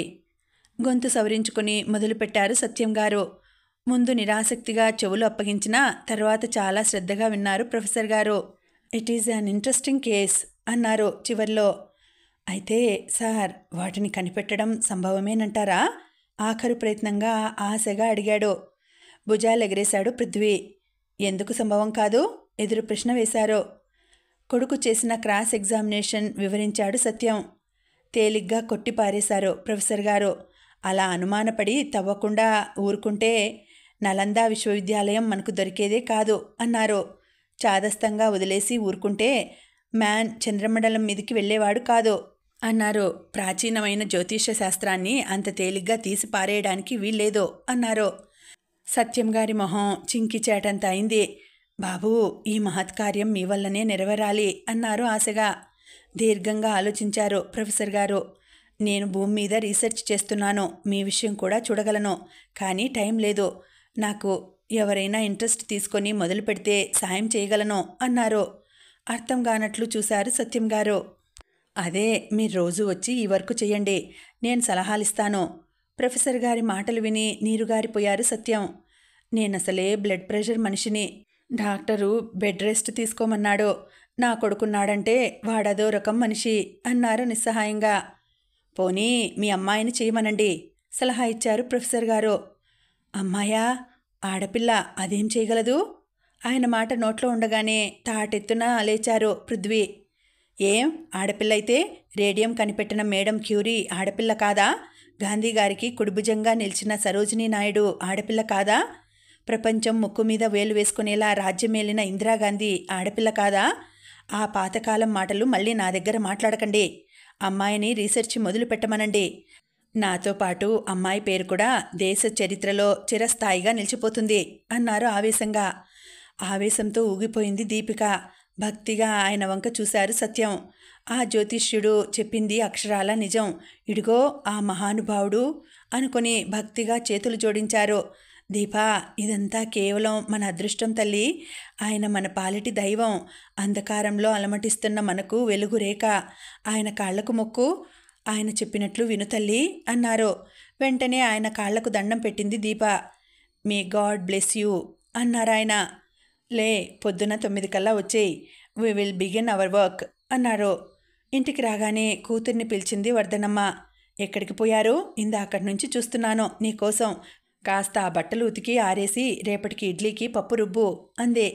గొంతు సవరించుకుని మొదలుపెట్టారు సత్యం గారు. ముందు నిరాసక్తిగా చెవులు అప్పగించినా తర్వాత చాలా శ్రద్ధగా విన్నారు ప్రొఫెసర్ గారు. It is an interesting case. అన్నారు చివర్లో. అయితే సార్ వాటిని కనిపెట్టడం సంభవమేనంటారా? ఆఖరు ప్రయత్నంగా ఆశగా అడిగాడు. భుజాలెగరేశాడు పృథ్వీ. ఎందుకు సంభవం కాదు? ఎదురు ప్రశ్న వేశారు. కొడుకు చేసిన క్రాస్ ఎగ్జామినేషన్ వివరించాడు సత్యం. తేలిగ్గా కొట్టిపారేశారు ప్రొఫెసర్ గారు. అలా అనుమానపడి తవ్వకుండా ఊరుకుంటే నలందా విశ్వవిద్యాలయం మనకు దొరికేదే కాదు అన్నారు. చాదస్తంగా వదిలేసి ఊరుకుంటే మ్యాన్ చంద్రమండలం మీదికి వెళ్ళేవాడు కాదు అన్నారు. ప్రాచీనమైన జ్యోతిష్య శాస్త్రాన్ని అంత తేలిగ్గా తీసి పారేయడానికి వీల్లేదు అన్నారు. సత్యం గారి మొహం చింకిచేటంత అయింది. బాబూ, ఈ మహత్కార్యం మీ వల్లనే నెరవేరాలి అన్నారు ఆశగా. దీర్ఘంగా ఆలోచించారు ప్రొఫెసర్ గారు. నేను భూమి మీద రీసెర్చ్ చేస్తున్నాను, మీ విషయం కూడా చూడగలను, కానీ టైం లేదు. నాకు ఎవరైనా ఇంట్రెస్ట్ తీసుకొని మొదలు పెడితే సాయం చేయగలను అన్నారు. అర్థం కానట్లు చూశారు సత్యం గారు. అదే, మీరు రోజు వచ్చి ఈ వర్క్ చేయండి, నేను సలహాలిస్తాను. ప్రొఫెసర్ గారి మాటలు విని నీరుగారిపోయారు సత్యం. నేనసలే బ్లడ్ ప్రెషర్ మనిషిని. డాక్టరు బెడ్ రెస్ట్ తీసుకోమన్నాడు. నా కొడుకున్నాడంటే వాడదో రకం మనిషి అన్నారు నిస్సహాయంగా. పోనీ మీ అమ్మాయిని చేయమనండి సలహా ఇచ్చారు ప్రొఫెసర్ గారు. అమ్మాయా? ఆడపిల్ల అదేం చేయగలదు? ఆయన మాట నోట్లో ఉండగానే తాటెత్తున లేచారు పృథ్వీ. ఏం ఆడపిల్ల అయితే రేడియం కనిపెట్టిన మేడం క్యూరీ ఆడపిల్ల కాదా? గాంధీగారికి కుడిభుజంగా నిలిచిన సరోజినీ నాయుడు ఆడపిల్ల కాదా? ప్రపంచం ముక్కు మీద వేలు వేసుకునేలా రాజ్యమేలిన ఇందిరాగాంధీ ఆడపిల్ల కాదా? ఆ పాతకాలం మాటలు మళ్ళీ నా దగ్గర మాట్లాడకండి. అమ్మాయిని రీసెర్చ్ మొదలు పెట్టమనండి. నాతో పాటు అమ్మాయి పేరు కూడా దేశ చరిత్రలో చిరస్థాయిగా నిలిచిపోతుంది అన్నారు ఆవేశంగా. ఆవేశంతో ఊగిపోయింది దీపిక. భక్తిగా ఆయన వంక చూశారు సత్యం. ఆ జ్యోతిష్యుడు చెప్పింది అక్షరాల నిజం. ఇడిగో ఆ మహానుభావుడు అనుకొని భక్తిగా చేతులు జోడించారు. దీపా, ఇదంతా కేవలం మన అదృష్టం తల్లి. ఆయన మన పాలిటి దైవం. అంధకారంలో అలమటిస్తున్న మనకు వెలుగు రేఖ. ఆయన కాళ్లకు మొక్కు. ఆయన చెప్పినట్లు విను తల్లి అన్నారు. వెంటనే ఆయన కాళ్లకు దండం పెట్టింది Deepa. May God bless you అన్నారాయన. లే, పొద్దున 9 కల్లా వచ్చేయి, we will begin our work అన్నారు. ఇంటికి రాగానే కూతుర్ని పిలిచింది వర్ధనమ్మ. ఎక్కడికి పోయారు? ఇందాకటి నుంచి చూస్తున్నాను నీకోసం. కాస్త ఆ బట్టలు ఉతికి ఆరేసి రేపటికి ఇడ్లీకి పప్పు రుబ్బు అందే.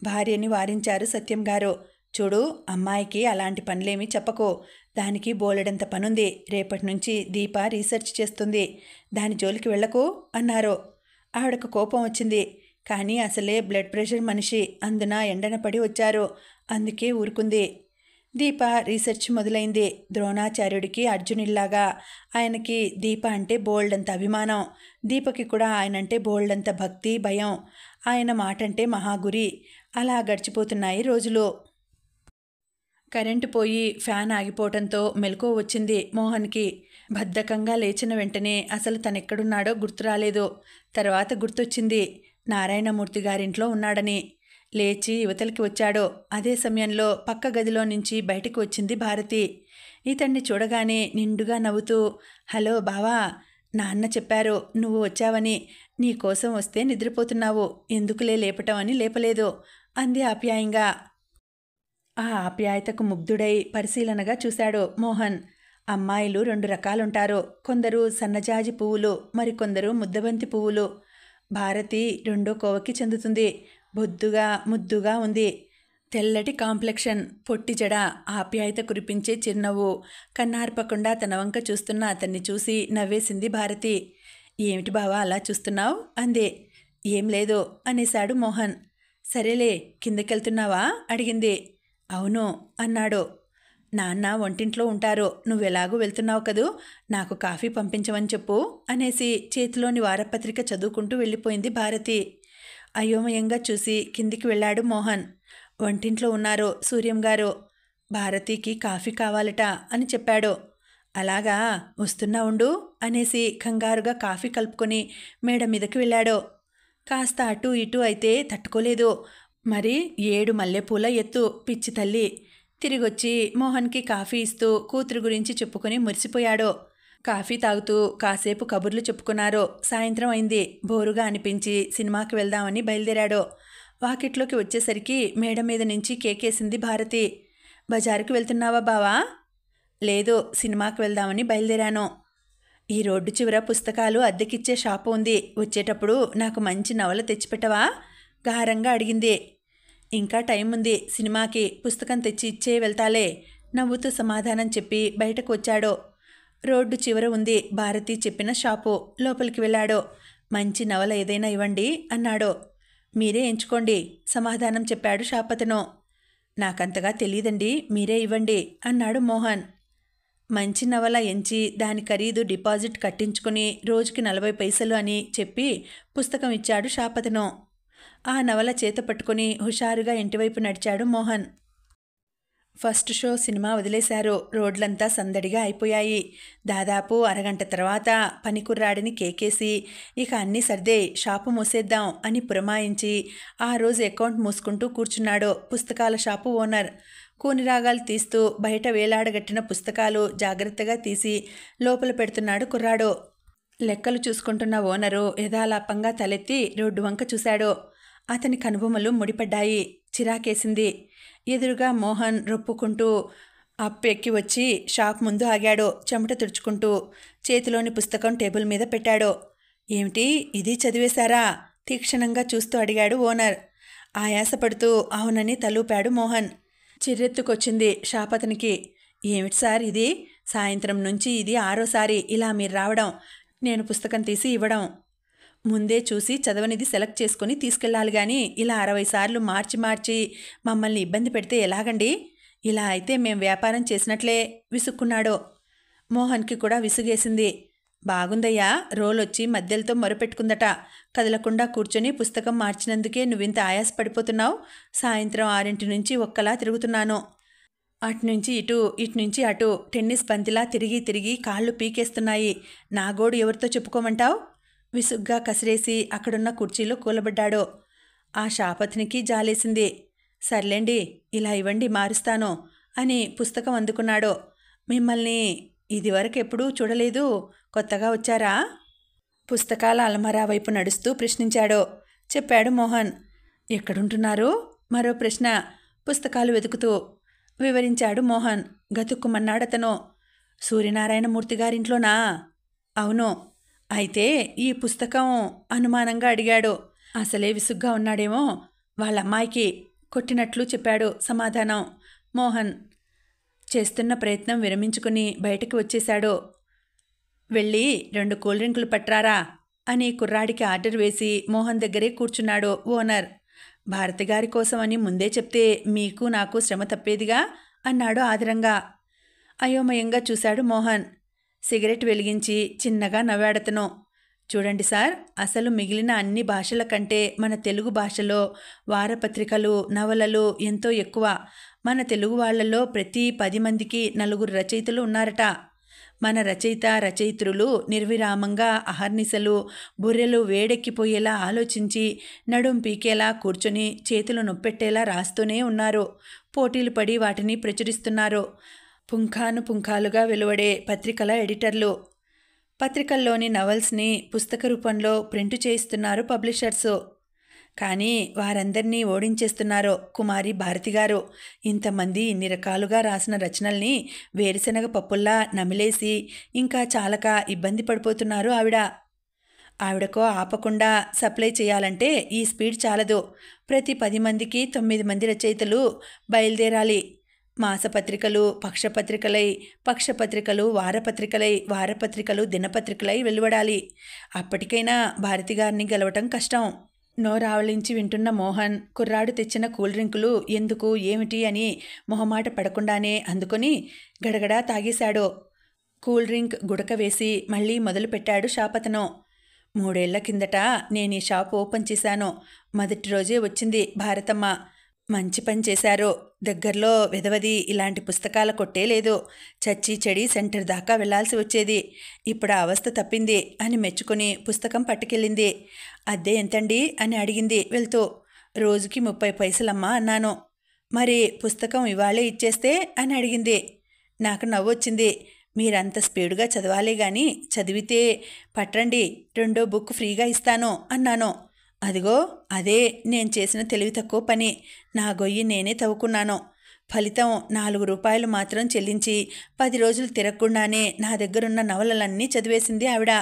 భార్యని వారించారు సత్యం గారు. చూడు, అమ్మాయికి అలాంటి పనులేమీ చెప్పకు. దానికి బోలెడంత పనుంది. రేపటి నుంచి దీప రీసెర్చ్ చేస్తుంది. దాని జోలికి వెళ్ళకు అన్నారు. ఆవిడకు కోపం వచ్చింది. కానీ అసలే బ్లడ్ ప్రెషర్ మనిషి, అందున ఎండన పడి వచ్చారు. అందుకే ఊరుకుంది. దీప రీసెర్చ్ మొదలైంది. ద్రోణాచార్యుడికి అర్జునుడిలాగా ఆయనకి దీప అంటే బోల్డంత అభిమానం. దీపకి కూడా ఆయనంటే బోల్డంత భక్తి, భయం. ఆయన మాటంటే మహాగురి. అలా గడిచిపోతున్నాయి రోజులు. కరెంటు పోయి ఫ్యాన్ ఆగిపోవటంతో మెలకువ వచ్చింది మోహన్కి. బద్ధకంగా లేచిన వెంటనే అసలు తనెక్కడున్నాడో గుర్తు రాలేదు. తర్వాత గుర్తొచ్చింది, నారాయణమూర్తి గారింట్లో ఉన్నాడని. లేచి యువతలకి వచ్చాడు. అదే సమయంలో పక్క గదిలో నుంచి బయటకు వచ్చింది భారతి. ఇతన్ని చూడగానే నిండుగా నవ్వుతూ, హలో బావా, నాన్న చెప్పారు నువ్వు వచ్చావని. నీకోసం వస్తే నిద్రపోతున్నావు, ఎందుకులే లేపటం అని లేపలేదు అంది ఆప్యాయంగా. ఆ ఆప్యాయతకు ముగ్ధుడై పరిశీలనగా చూశాడు మోహన్. అమ్మాయిలు 2 రకాలుంటారు. కొందరు సన్నజాజి పువ్వులు, మరికొందరు ముద్దబంతి పువ్వులు. భారతి రెండో కోవకి చెందుతుంది. బొద్దుగా ముద్దుగా ఉంది. తెల్లటి కాంప్లెక్షన్, పొట్టి జడ, ఆప్యాయత కురిపించే చిరునవ్వు. కన్నార్పకుండా తన వంక చూస్తున్న అతన్ని చూసి నవ్వేసింది భారతి. ఏమిటి బావా అలా చూస్తున్నావు అందే. ఏం లేదు అనేశాడు మోహన్. సరేలే, కిందకెళ్తున్నావా అడిగింది. అవును అన్నాడు. నాన్న వంటింట్లో ఉంటారు, నువ్వెలాగూ వెళ్తున్నావు కదూ, నాకు కాఫీ పంపించమని చెప్పు అనేసి చేతిలోని వారపత్రిక చదువుకుంటూ వెళ్ళిపోయింది భారతి. అయోమయంగా చూసి కిందికి వెళ్ళాడు మోహన్. వంటింట్లో ఉన్నారు సూర్యం గారు. భారతికి కాఫీ కావాలట అని చెప్పాడు. అలాగా, వస్తున్నా ఉండు అనేసి కంగారుగా కాఫీ కలుపుకొని మేడ మీదకి వెళ్ళాడు. కాస్త అటు ఇటు అయితే తట్టుకోలేదు. మరి 7 మల్లెపూల ఎత్తు పిచ్చి తల్లి. తిరిగొచ్చి మోహన్కి కాఫీ ఇస్తూ కూతురు గురించి చెప్పుకొని మురిసిపోయాడు. కాఫీ తాగుతూ కాసేపు కబుర్లు చెప్పుకున్నారు. సాయంత్రం అయింది. బోరుగా అనిపించి సినిమాకి వెళ్దామని బయలుదేరాడు. వాకిట్లోకి వచ్చేసరికి మేడ మీద నుంచి కేకేసింది భారతి. బజారుకి వెళ్తున్నావా బావా? లేదు, సినిమాకి వెళ్దామని బయలుదేరాను. ఈ రోడ్డు చివర పుస్తకాలు అద్దెకిచ్చే షాపు ఉంది. వచ్చేటప్పుడు నాకు మంచి నవల తెచ్చిపెట్టవా? గారంగా అడిగింది. ఇంకా టైం ఉంది సినిమాకి, పుస్తకం తెచ్చి ఇచ్చే వెళ్తాలే నవ్వుతూ సమాధానం చెప్పి బయటకు వచ్చాడు. రోడ్డు చివర ఉంది భారతి చెప్పిన షాపు. లోపలికి వెళ్ళాడు. మంచి నవల ఏదైనా ఇవ్వండి అన్నాడు. మీరే ఎంచుకోండి సమాధానం చెప్పాడు షాపతను. నాకంతగా తెలీదండి, మీరే ఇవ్వండి అన్నాడు మోహన్. మంచి నవల ఎంచి దాని ఖరీదు డిపాజిట్ కట్టించుకుని రోజుకి 40 పైసలు అని చెప్పి పుస్తకం ఇచ్చాడు షాపతను. ఆ నవల చేత పట్టుకుని హుషారుగా ఇంటివైపు నడిచాడు మోహన్. ఫస్ట్ షో సినిమా వదిలేశారు. రోడ్లంతా సందడిగా అయిపోయాయి. దాదాపు అరగంట తర్వాత పనికుర్రాడిని కేకేసి ఇక అన్నీ సర్దే షాపు మూసేద్దాం అని పురమాయించి ఆ రోజు అకౌంట్ మూసుకుంటూ కూర్చున్నాడు పుస్తకాల షాపు ఓనర్. కూనిరాగాలు తీస్తూ బయట వేలాడగట్టిన పుస్తకాలు జాగ్రత్తగా తీసి లోపల పెడుతున్నాడు కుర్రాడు. లెక్కలు చూసుకుంటున్న ఓనరు యథాలాపంగా తలెత్తి రోడ్డు వంక చూశాడు. అతని కనుబొమ్మలు ముడిపడ్డాయి. చిరాకేసింది. ఎదురుగా మోహన్ రొప్పుకుంటూ అప్పెక్కి వచ్చి షాప్ ముందు ఆగాడు. చెమట తుడుచుకుంటూ చేతిలోని పుస్తకం టేబుల్ మీద పెట్టాడు. ఏమిటి, ఇది చదివేశారా? తీక్షణంగా చూస్తూ అడిగాడు ఓనర్. ఆయాసపడుతూ అవునని తలూపాడు మోహన్. చిర్రెత్తుకొచ్చింది షాపతనికి. ఏమిటి సార్ ఇది? సాయంత్రం నుంచి ఇది 6వ సారి ఇలా మీరు రావడం, నేను పుస్తకం తీసి ఇవ్వడం. ముందే చూసి చదవనిది సెలెక్ట్ చేసుకుని తీసుకెళ్ళాలి కానీ ఇలా 60 సార్లు మార్చి మార్చి మమ్మల్ని ఇబ్బంది పెడితే ఎలాగండి? ఇలా అయితే మేం వ్యాపారం చేసినట్లే విసుక్కున్నాడు. మోహన్కి కూడా విసుగేసింది. బాగుందయ్యా, రోలొచ్చి మధ్యలతో మొరపెట్టుకుందట. కదలకుండా కూర్చొని పుస్తకం మార్చినందుకే నువ్వింత ఆయాసపడిపోతున్నావు. సాయంత్రం 6 నుంచి ఒక్కలా తిరుగుతున్నాను. అటునుంచి ఇటు, ఇటునుంచి అటు టెన్నిస్ బంతిలా తిరిగి తిరిగి కాళ్ళు పీకేస్తున్నాయి. నా గోడు ఎవరితో చెప్పుకోమంటావు? విసుగ్గా కసిరేసి అక్కడున్న కుర్చీలో కూలబడ్డాడు. ఆ షాపత్నికి జాలేసింది. సర్లేండి, ఇలా ఇవ్వండి మారుస్తాను అని పుస్తకం అందుకున్నాడు. మిమ్మల్ని ఇదివరకెప్పుడూ చూడలేదు, కొత్తగా వచ్చారా? పుస్తకాల అలమరా వైపు నడుస్తూ ప్రశ్నించాడు. చెప్పాడు మోహన్. ఎక్కడుంటున్నారు? మరో ప్రశ్న. పుస్తకాలు వెతుకుతూ వివరించాడు మోహన్. గతుక్కుమన్నాడతను. సూర్యనారాయణమూర్తి గారింట్లోనా? అవును. అయితే ఈ పుస్తకం అనుమానంగా అడిగాడు. అసలే విసుగ్గా ఉన్నాడేమో. వాళ్ళమ్మాయికి కొట్టినట్లు చెప్పాడు సమాధానం. మోహన్ చేస్తున్న ప్రయత్నం విరమించుకుని బయటకు వచ్చేశాడు. వెళ్ళి 2 కూల్ డ్రింకులు పట్రారా అని కుర్రాడికి ఆర్డర్ వేసి మోహన్ దగ్గరే కూర్చున్నాడు ఓనర్. భారతిగారి కోసమని ముందే చెప్తే మీకు నాకు శ్రమ తప్పేదిగా అన్నాడు ఆదరంగా. అయోమయంగా చూశాడు మోహన్. సిగరెట్ వెలిగించి చిన్నగా నవ్వాడతను. చూడండి సార్, అసలు మిగిలిన అన్ని భాషల కంటే మన తెలుగు భాషలో వారపత్రికలు, నవలలు ఎంతో ఎక్కువ. మన తెలుగు వాళ్లలో ప్రతి 10 మందికి 4 రచయితలు ఉన్నారట. మన రచయిత్రులు నిర్విరామంగా అహర్నిశలు బుర్రెలు వేడెక్కిపోయేలా ఆలోచించి నడుం పీకేలా కూర్చొని చేతులు నొప్పెట్టేలా రాస్తూనే ఉన్నారు. పోటీలు పడి వాటిని ప్రచురిస్తున్నారు. పుంఖానుపుంఖాలుగా వెలువడే పత్రికల ఎడిటర్లు. పత్రికల్లోని నవల్స్ని పుస్తక రూపంలో ప్రింటు చేయిస్తున్నారు పబ్లిషర్సు. కానీ వారందరినీ ఓడించేస్తున్నారు కుమారి భారతిగారు. ఇంతమంది ఇన్ని రకాలుగా రాసిన రచనల్ని వేరుశనగ పప్పుల్లా నమిలేసి ఇంకా చాలక ఇబ్బంది పడిపోతున్నారు ఆవిడకో ఆపకుండా సప్లై చేయాలంటే ఈ స్పీడ్ చాలదు. ప్రతి 10 మందికి 9 మంది రచయితలు బయలుదేరాలి. మాసపత్రికలు పక్షపత్రికలై, పక్షపత్రికలు వారపత్రికలై, వారపత్రికలు దినపత్రికలై వెలువడాలి. అప్పటికైనా భారతిగారిని గెలవటం కష్టం. నోరావళించి వింటున్న మోహన్ కుర్రాడు తెచ్చిన కూల్ డ్రింకులు ఎందుకు ఏమిటి అని మొహమాట పడకుండానే అందుకొని గడగడా తాగేశాడు. కూల్ డ్రింక్ గుడక వేసి మళ్ళీ మొదలుపెట్టాడు షాపతను. 3 ఏళ్ల కిందట నేను ఈ షాప్ ఓపెన్ చేశాను. మొదటి రోజే వచ్చింది భారతమ్మ. మంచి పని చేశారు. దగ్గరలో వెదవది ఇలాంటి పుస్తకాల కొట్టే లేదు. చచ్చి చెడి సెంటర్ దాకా వెళ్లాల్సి వచ్చేది. ఇప్పుడు ఆ అవస్థ తప్పింది అని మెచ్చుకుని పుస్తకం పట్టుకెళ్ళింది. అద్దె ఎంతండి అని అడిగింది వెళ్తూ. రోజుకి 30 పైసలమ్మా అన్నాను. మరి పుస్తకం ఇవాళే ఇచ్చేస్తే అని అడిగింది. నాకు నవ్వొచ్చింది. మీరంత స్పీడుగా చదవాలే గాని చదివితే పట్రండి, 2వ బుక్ ఫ్రీగా ఇస్తాను అన్నాను. అదిగో అదే నేను చేసిన తెలివి తక్కువ పని. నా గొయ్యి నేనే తవ్వుకున్నాను. ఫలితం 4 రూపాయలు మాత్రం చెల్లించి 10 రోజులు తిరగకుండానే నా దగ్గరున్న నవలలన్నీ చదివేసింది ఆవిడ.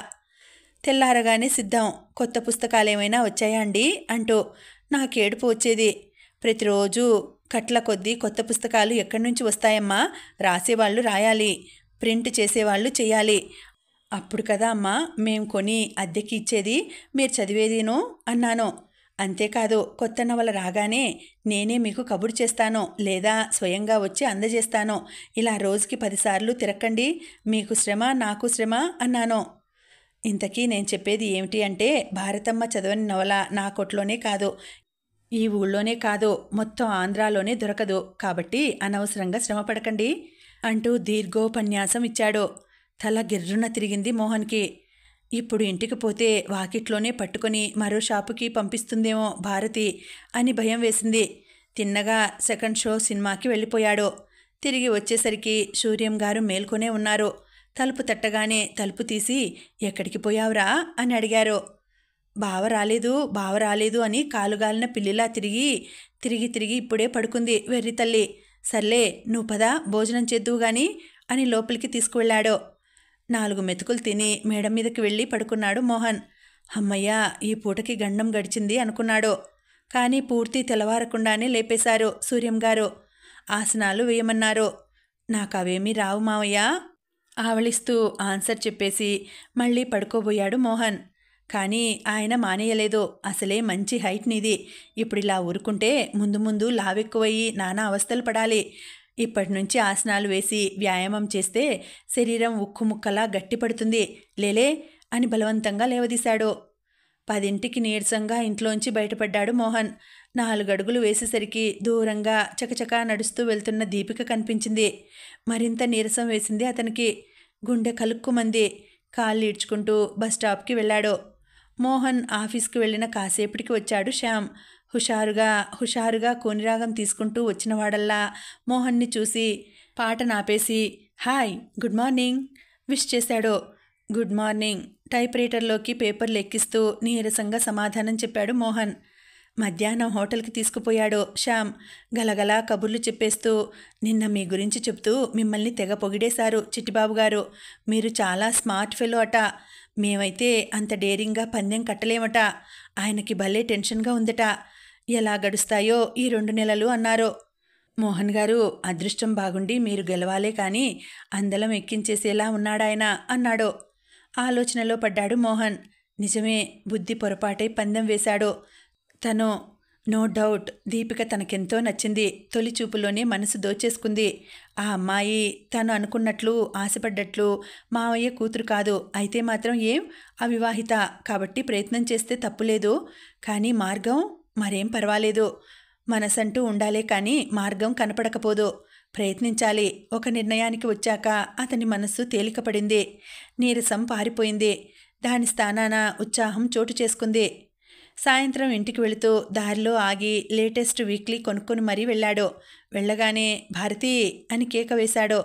తెల్లారగానే సిద్ధం. కొత్త పుస్తకాలేమైనా వచ్చాయా అండి అంటూ నాకేడుపు వచ్చేది. ప్రతిరోజు కట్ల కొద్దీ కొత్త పుస్తకాలు ఎక్కడి నుంచి వస్తాయమ్మా? రాసేవాళ్ళు రాయాలి, ప్రింట్ చేసేవాళ్ళు చెయ్యాలి. అప్పుడు కదా అమ్మా మేం కొని అద్దెకి ఇచ్చేది, మీరు చదివేదిను అన్నాను. అంతేకాదు కొత్త నవల రాగానే నేనే మీకు కబురు చేస్తాను, లేదా స్వయంగా వచ్చి అందజేస్తాను. ఇలా రోజుకి 10 సార్లు తిరక్కండి, మీకు శ్రమ నాకు శ్రమ అన్నాను. ఇంతకీ నేను చెప్పేది ఏమిటి అంటే, భారతమ్మ చదవని నవల నా కొట్లోనే కాదు, ఈ ఊళ్ళోనే కాదు, మొత్తం ఆంధ్రాలోనే దొరకదు. కాబట్టి అనవసరంగా శ్రమపడకండి అంటూ దీర్ఘోపన్యాసం ఇచ్చాడు. తల గిర్రున తిరిగింది మోహన్కి. ఇప్పుడు ఇంటికి పోతే వాకిట్లోనే పట్టుకొని మరో షాపుకి పంపిస్తుందేమో భారతి అని భయం వేసింది. తిన్నగా సెకండ్ షో సినిమాకి వెళ్ళిపోయాడు. తిరిగి వచ్చేసరికి సూర్యం గారు మేల్కొనే ఉన్నారు. తలుపు తట్టగానే తలుపు తీసి ఎక్కడికి పోయావురా అని అడిగారు. బావ రాలేదు అని కాలుగాలిన పిల్లిలా తిరిగి ఇప్పుడే పడుకుంది వెర్రి తల్లి. సర్లే నువ్వు పద, భోజనం చేద్దువు గాని అని లోపలికి తీసుకువెళ్ళాడు. 4 మెతుకులు తిని మేడ మీదకి వెళ్ళి పడుకున్నాడు మోహన్. అమ్మయ్యా, ఈ పూటకి గండం గడిచింది అనుకున్నాడు. కానీ పూర్తి తెల్లవారకుండానే లేపేశారు సూర్యం గారు. ఆసనాలు వేయమన్నారు. నాకవేమీ రావు మావయ్య ఆవలిస్తూ ఆన్సర్ చెప్పేసి మళ్ళీ పడుకోబోయాడు మోహన్. కానీ ఆయన మానేయలేదు. అసలే మంచి హైట్ నీది, ఇప్పుడు ఇలా ఊరుకుంటే ముందు ముందు లావెక్కువయ్యి నానా అవస్థలు పడాలి. ఇప్పటి నుంచి ఆసనాలు వేసి వ్యాయామం చేస్తే శరీరం ఉక్కుముక్కలా గట్టిపడుతుంది, లేలే అని బలవంతంగా లేవదీశాడు. 10ంటికి నీరసంగా ఇంట్లోంచి బయటపడ్డాడు మోహన్. 4 అడుగులు వేసేసరికి దూరంగా చకచకా నడుస్తూ వెళ్తున్న దీపిక కనిపించింది. మరింత నీరసం వేసింది అతనికి. గుండె కలుక్కుమంది. కాళ్ళు ఈడ్చుకుంటూ బస్టాప్కి వెళ్ళాడు. మోహన్ ఆఫీస్కి వెళ్ళిన కాసేపటికి వచ్చాడు శ్యామ్. హుషారుగా కోనిరాగం తీసుకుంటూ వచ్చినవాడల్లా మోహన్ని చూసి పాట నాపేసి హాయ్ గుడ్ మార్నింగ్ విష్ చేశాడు. గుడ్ మార్నింగ్ టైప్ రైటర్లోకి పేపర్లు ఎక్కిస్తూ నీరసంగా సమాధానం చెప్పాడు మోహన్. మధ్యాహ్నం హోటల్కి తీసుకుపోయాడు శ్యామ్. గలగలా కబుర్లు చెప్పేస్తూ నిన్న మీ గురించి చెప్తూ మిమ్మల్ని తెగ పొగిడేశారు చిట్టిబాబు గారు. మీరు చాలా స్మార్ట్ ఫెలో అట. మేమైతే అంత డేరింగ్గా పందెం కట్టలేమట. ఆయనకి భలే టెన్షన్గా ఉందట. ఎలా గడుస్తాయో ఈ 2 నెలలు అన్నారు. మోహన్ గారు అదృష్టం బాగుండి మీరు గెలవాలే కానీ అందలం ఎక్కించేసేలా ఉన్నాడాయన అన్నాడు. ఆలోచనలో పడ్డాడు మోహన్. నిజమే, బుద్ధి పొరపాటై పందెం వేశాడు. తను నో డౌట్ దీపిక తనకెంతో నచ్చింది. తొలి చూపులోనే మనసు దోచేసుకుంది. ఆ అమ్మాయి తను అనుకున్నట్లు ఆశపడ్డట్లు మావయ్య కూతురు కాదు. అయితే మాత్రం ఏం అవివాహిత కాబట్టి ప్రయత్నం చేస్తే తప్పులేదు. కానీ మార్గం మరేం పర్వాలేదు. మనసంటూ ఉండాలే కానీ మార్గం కనపడకపోదు. ప్రయత్నించాలి. ఒక నిర్ణయానికి వచ్చాక అతని మనస్సు తేలికపడింది. నీరసం పారిపోయింది. దాని స్థానాన ఉత్సాహం చోటు చేసుకుంది. సాయంత్రం ఇంటికి వెళుతూ దారిలో ఆగి లేటెస్ట్ వీక్లీ కొనుక్కొని మరీ వెళ్ళాడు. వెళ్ళగానే భారతి అని కేక వేశాడు.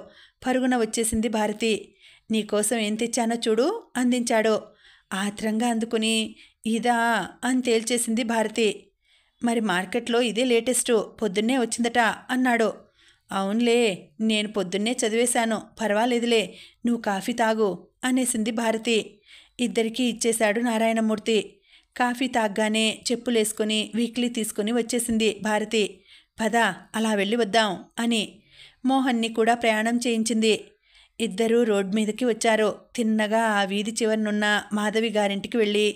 పరుగున వచ్చేసింది భారతి. నీకోసం ఏం తెచ్చానో చూడు అందించాడు. ఆత్రంగా అందుకుని ఇదా అని తేల్చేసింది భారతి. మరి మార్కెట్లో ఇదే లేటెస్టు, పొద్దున్నే వచ్చిందట అన్నాడు. అవునులే, నేను పొద్దున్నే చదివేశాను, పర్వాలేదులే, నువ్వు కాఫీ తాగు అనేసింది భారతి. ఇద్దరికీ ఇచ్చేశాడు నారాయణమూర్తి. కాఫీ తాగ్గానే చెప్పులేసుకొని వీక్లీ తీసుకుని వచ్చేసింది భారతి. పద అలా వెళ్ళి వద్దాం అని మోహన్ని కూడా ప్రయాణం చేయించింది. ఇద్దరూ రోడ్ మీదకి వచ్చారు. తిన్నగా ఆ వీధి చివరనున్న మాధవి గారింటికి వెళ్ళి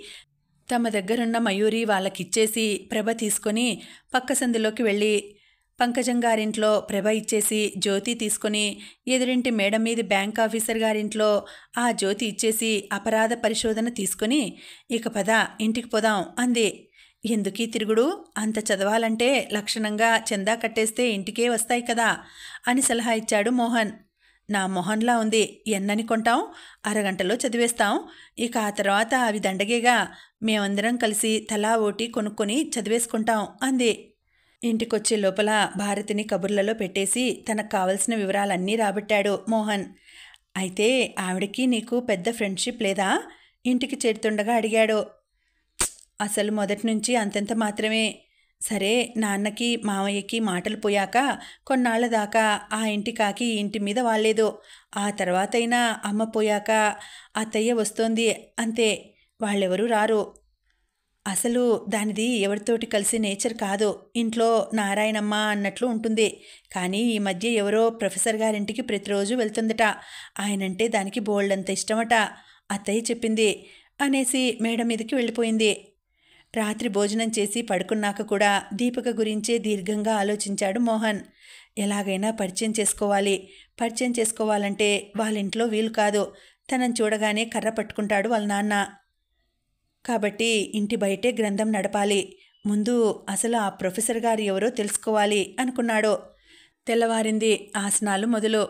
తమ దగ్గరున్న మయూరి వాళ్ళకిచ్చేసి ప్రభ తీసుకొని పక్క సందులోకి వెళ్ళి పంకజం గారింట్లో ప్రభ ఇచ్చేసి జ్యోతి తీసుకొని ఎదురింటి మేడ మీద బ్యాంక్ ఆఫీసర్ గారింట్లో ఆ జ్యోతి ఇచ్చేసి అపరాధ పరిశోధన తీసుకొని ఇక పద ఇంటికి పోదాం అంది. ఎందుకీ తిరుగుడు, అంత చదవాలంటే లక్షణంగా చందా కట్టేస్తే ఇంటికే వస్తాయి కదా అని సలహా ఇచ్చాడు మోహన్. నా మొహన్లా ఉంది, ఎన్నని కొంటాం, అరగంటలో చదివేస్తాం, ఇక ఆ తర్వాత అవి దండగేగా, మేమందరం కలిసి తలా ఓటి కొనుక్కొని చదివేసుకుంటాం అంది. ఇంటికొచ్చే లోపల భారతిని కబుర్లలో పెట్టేసి తనకు కావలసిన వివరాలన్నీ రాబట్టాడు మోహన్. అయితే ఆవిడకి నీకు పెద్ద ఫ్రెండ్షిప్ లేదా ఇంటికి చేరుతుండగా అడిగాడు. అసలు మొదటి నుంచి అంతంత మాత్రమే. సరే, నాన్నకి మామయ్యకి మాటలు పోయాక కొన్నాళ్ల దాకా ఆ ఇంటి కాకి ఈ ఇంటి మీద వాళ్లేదు. ఆ తర్వాతైనా అమ్మ పోయాక అత్తయ్య వస్తోంది, అంతే. వాళ్ళెవరూ రారు. అసలు దానిది ఎవరితోటి కలిసి నేచర్ కాదు. ఇంట్లో నారాయణమ్మ అన్నట్లు ఉంటుంది. కానీ ఈ మధ్య ఎవరో ప్రొఫెసర్ గారింటికి ప్రతిరోజు వెళ్తుందట. ఆయనంటే దానికి బోల్డంత ఇష్టమట, అత్తయ్య చెప్పింది అనేసి మేడ మీదకి వెళ్ళిపోయింది. రాత్రి భోజనం చేసి పడుకున్నాక కూడా దీపిక గురించే దీర్ఘంగా ఆలోచించాడు మోహన్. ఎలాగైనా పరిచయం చేసుకోవాలంటే వాళ్ళ ఇంట్లో వీలు కాదు. తనని చూడగానే కర్ర పట్టుకుంటాడు వాళ్ళ నాన్న. కాబట్టి ఇంటి బయటే గ్రంథం నడపాలి. ముందు అసలు ఆ ప్రొఫెసర్ గారు ఎవరో తెలుసుకోవాలి అనుకున్నాడు. తెల్లవారింది. ఆసనాలు మొదలు.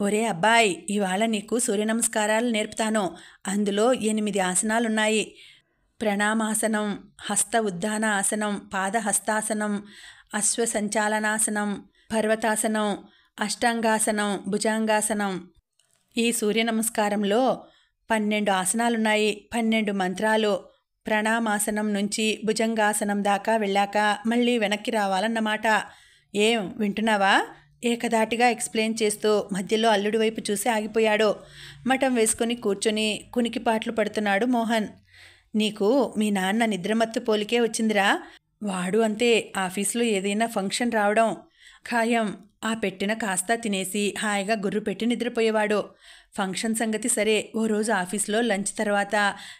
ఒరే అబ్బాయి, ఇవాళ నీకు సూర్య నమస్కారాలు నేర్పుతాను. అందులో 8 ఆసనాలున్నాయి. ప్రణామాసనం, హస్త ఉద్దాన ఆసనం, పాదహస్తాసనం, అశ్వసంచాలనాసనం, పర్వతాసనం, అష్టాంగాసనం, భుజంగాసనం. ఈ సూర్య నమస్కారంలో 12 ఆసనాలున్నాయి, 12 మంత్రాలు. ప్రణామాసనం నుంచి భుజంగాసనం దాకా వెళ్ళాక మళ్ళీ వెనక్కి రావాలన్నమాట. ఏం వింటున్నావా? ఏకధాటిగా ఎక్స్ప్లెయిన్ చేస్తూ మధ్యలో అల్లుడి వైపు చూసి ఆగిపోయాడు. మఠం వేసుకుని కూర్చొని కునికిపాట్లు పడుతున్నాడు మోహన్. నీకు మీ నాన్న నిద్రమత్తు పోలికే వచ్చిందిరా. వాడు అంతే. ఆఫీసులో ఏదైనా ఫంక్షన్ రావడం ఖాయం. ఆ పెట్టిన కాస్తా తినేసి హాయిగా గుర్రు పెట్టి నిద్రపోయేవాడు. ఫంక్షన్ సంగతి సరే, ఓ రోజు ఆఫీస్లో లంచ్ తర్వాత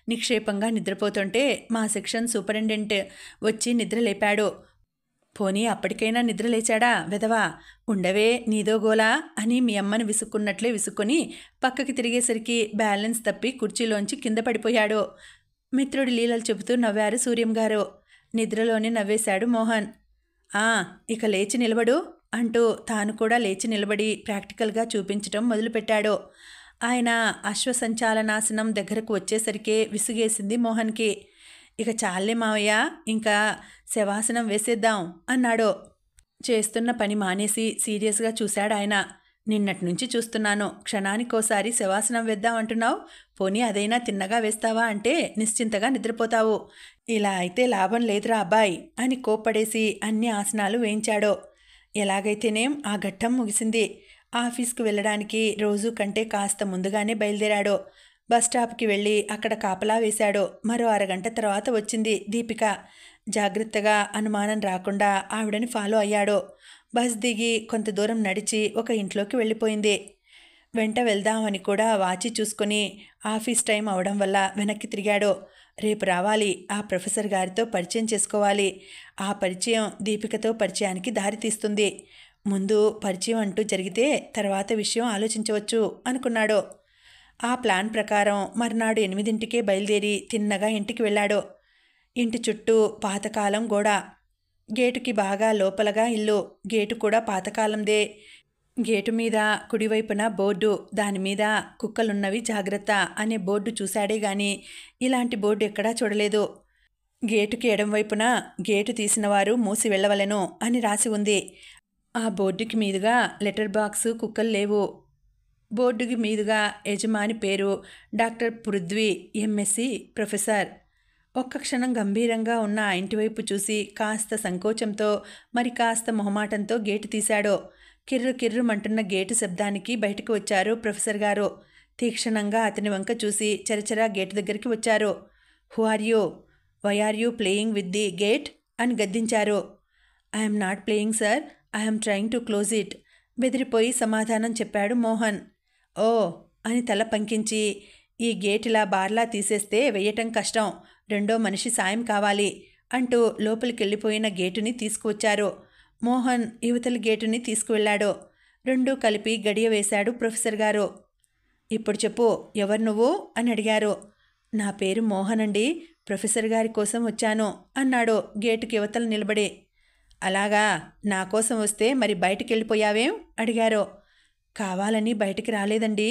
నిక్షేపంగా నిద్రపోతుంటే మా సెక్షన్ సూపరింటెండెంట్ వచ్చి నిద్ర లేపాడు. పోనీ అప్పటికైనా నిద్ర లేచాడా వెధవా? ఉండవే నీదో గోలా అని మీ అమ్మని విసుక్కున్నట్లే విసుక్కొని పక్కకి తిరిగేసరికి బ్యాలెన్స్ తప్పి కుర్చీలోంచి కింద పడిపోయాడు. మిత్రుడి లీలలు చెబుతూ నవ్వారు సూర్యం గారు. నిద్రలోనే నవ్వేశాడు మోహన్. ఇక లేచి నిలబడు అంటూ తాను కూడా లేచి నిలబడి ప్రాక్టికల్గా చూపించటం మొదలుపెట్టాడు. ఆయన అశ్వసంచాలనాసనం దగ్గరకు వచ్చేసరికే విసుగేసింది మోహన్కి. ఇక చాలే మావయ్య, ఇంకా శవాసనం వేసేద్దాం అన్నాడు. చేస్తున్న పని మానేసి సీరియస్గా చూశాడు ఆయన. నిన్నటి నుంచి చూస్తున్నాను, క్షణానికోసారి శవాసనం వేద్దాం అంటున్నావు. పోనీ అదైనా తిన్నగా వేస్తావా అంటే నిశ్చింతగా నిద్రపోతావు. ఇలా అయితే లాభం లేదురా అబ్బాయి అని కోప్పడేసి అన్ని ఆసనాలు వేయించాడు. ఎలాగైతేనేం ఆ ఘట్టం ముగిసింది. ఆఫీస్కు వెళ్ళడానికి రోజు కంటే కాస్త ముందుగానే బయలుదేరాడు. బస్టాప్కి వెళ్ళి అక్కడ కాపలా వేశాడు. మరో అరగంట తర్వాత వచ్చింది దీపిక. జాగ్రత్తగా అనుమానం రాకుండా ఆవిడని ఫాలో అయ్యాడు. బస్ దిగి కొంత దూరం నడిచి ఒక ఇంట్లోకి వెళ్ళిపోయింది. వెంట వెళ్దామని కూడా వాచి చూసుకొని ఆఫీస్ టైం అవడం వల్ల వెనక్కి తిరిగాడు. రేపు రావాలి, ఆ ప్రొఫెసర్ గారితో పరిచయం చేసుకోవాలి. ఆ పరిచయం దీపికతో పరిచయానికి దారి తీస్తుంది. ముందు పరిచయం అంటూ జరిగితే తర్వాత విషయం ఆలోచించవచ్చు అనుకున్నాడు. ఆ ప్లాన్ ప్రకారం మర్నాడు 8ంటికే బయలుదేరి తిన్నగా ఇంటికి వెళ్ళాడు. ఇంటి చుట్టూ పాతకాలం గోడ. గేటుకి బాగా లోపలగా ఇల్లు. గేటు కూడా పాతకాలందే. గేటు మీద కుడివైపున బోర్డు, దానిమీద కుక్కలున్నవి జాగ్రత్త అనే బోర్డు చూశాడే గాని ఇలాంటి బోర్డు ఎక్కడా చూడలేదు. గేటుకి ఎడంవైపున గేటు తీసినవారు మూసి వెళ్ళవలెను అని రాసి ఉంది. ఆ బోర్డుకి మీదుగా లెటర్ బాక్సు, కుక్కలు లేవు. బోర్డుకి మీదుగా యజమాని పేరు డాక్టర్ పృథ్వీ, ఎంఎస్సి, ప్రొఫెసర్. ఒక్క క్షణం గంభీరంగా ఉన్న ఆ ఇంటివైపు చూసి కాస్త సంకోచంతో మరి కాస్త మొహమాటంతో గేటు తీశాడు. కిర్రు కిర్రుమంటున్న గేటు శబ్దానికి బయటకు వచ్చారు ప్రొఫెసర్ గారు. తీక్షణంగా అతని వంక చూసి చరచరా గేటు దగ్గరికి వచ్చారు. Who are you? Why are you playing with the gate అని గద్దించారు. I'm not playing sir, I'm trying to close it బెదిరిపోయి సమాధానం చెప్పాడు మోహన్. ఓ అని తల పంకించి, ఈ గేట్ ఇలా బార్లా తీసేస్తే వెయ్యటం కష్టం, రెండో మనిషి సాయం కావాలి అంటూ లోపలికెళ్ళిపోయిన గేటుని తీసుకువచ్చారు. మోహన్ యువతలి గేటుని తీసుకువెళ్ళాడు. రెండూ కలిపి గడియ వేశాడు ప్రొఫెసర్ గారు. ఇప్పుడు చెప్పు, ఎవరు నువ్వు అని అడిగారు. నా పేరు మోహన్ అండి, ప్రొఫెసర్ గారి కోసం వచ్చాను అన్నాడు గేటుకి యువతలు నిలబడి. అలాగా, నా కోసం వస్తే మరి బయటికి వెళ్ళిపోయావేం అడిగారు. కావాలని బయటికి రాలేదండి,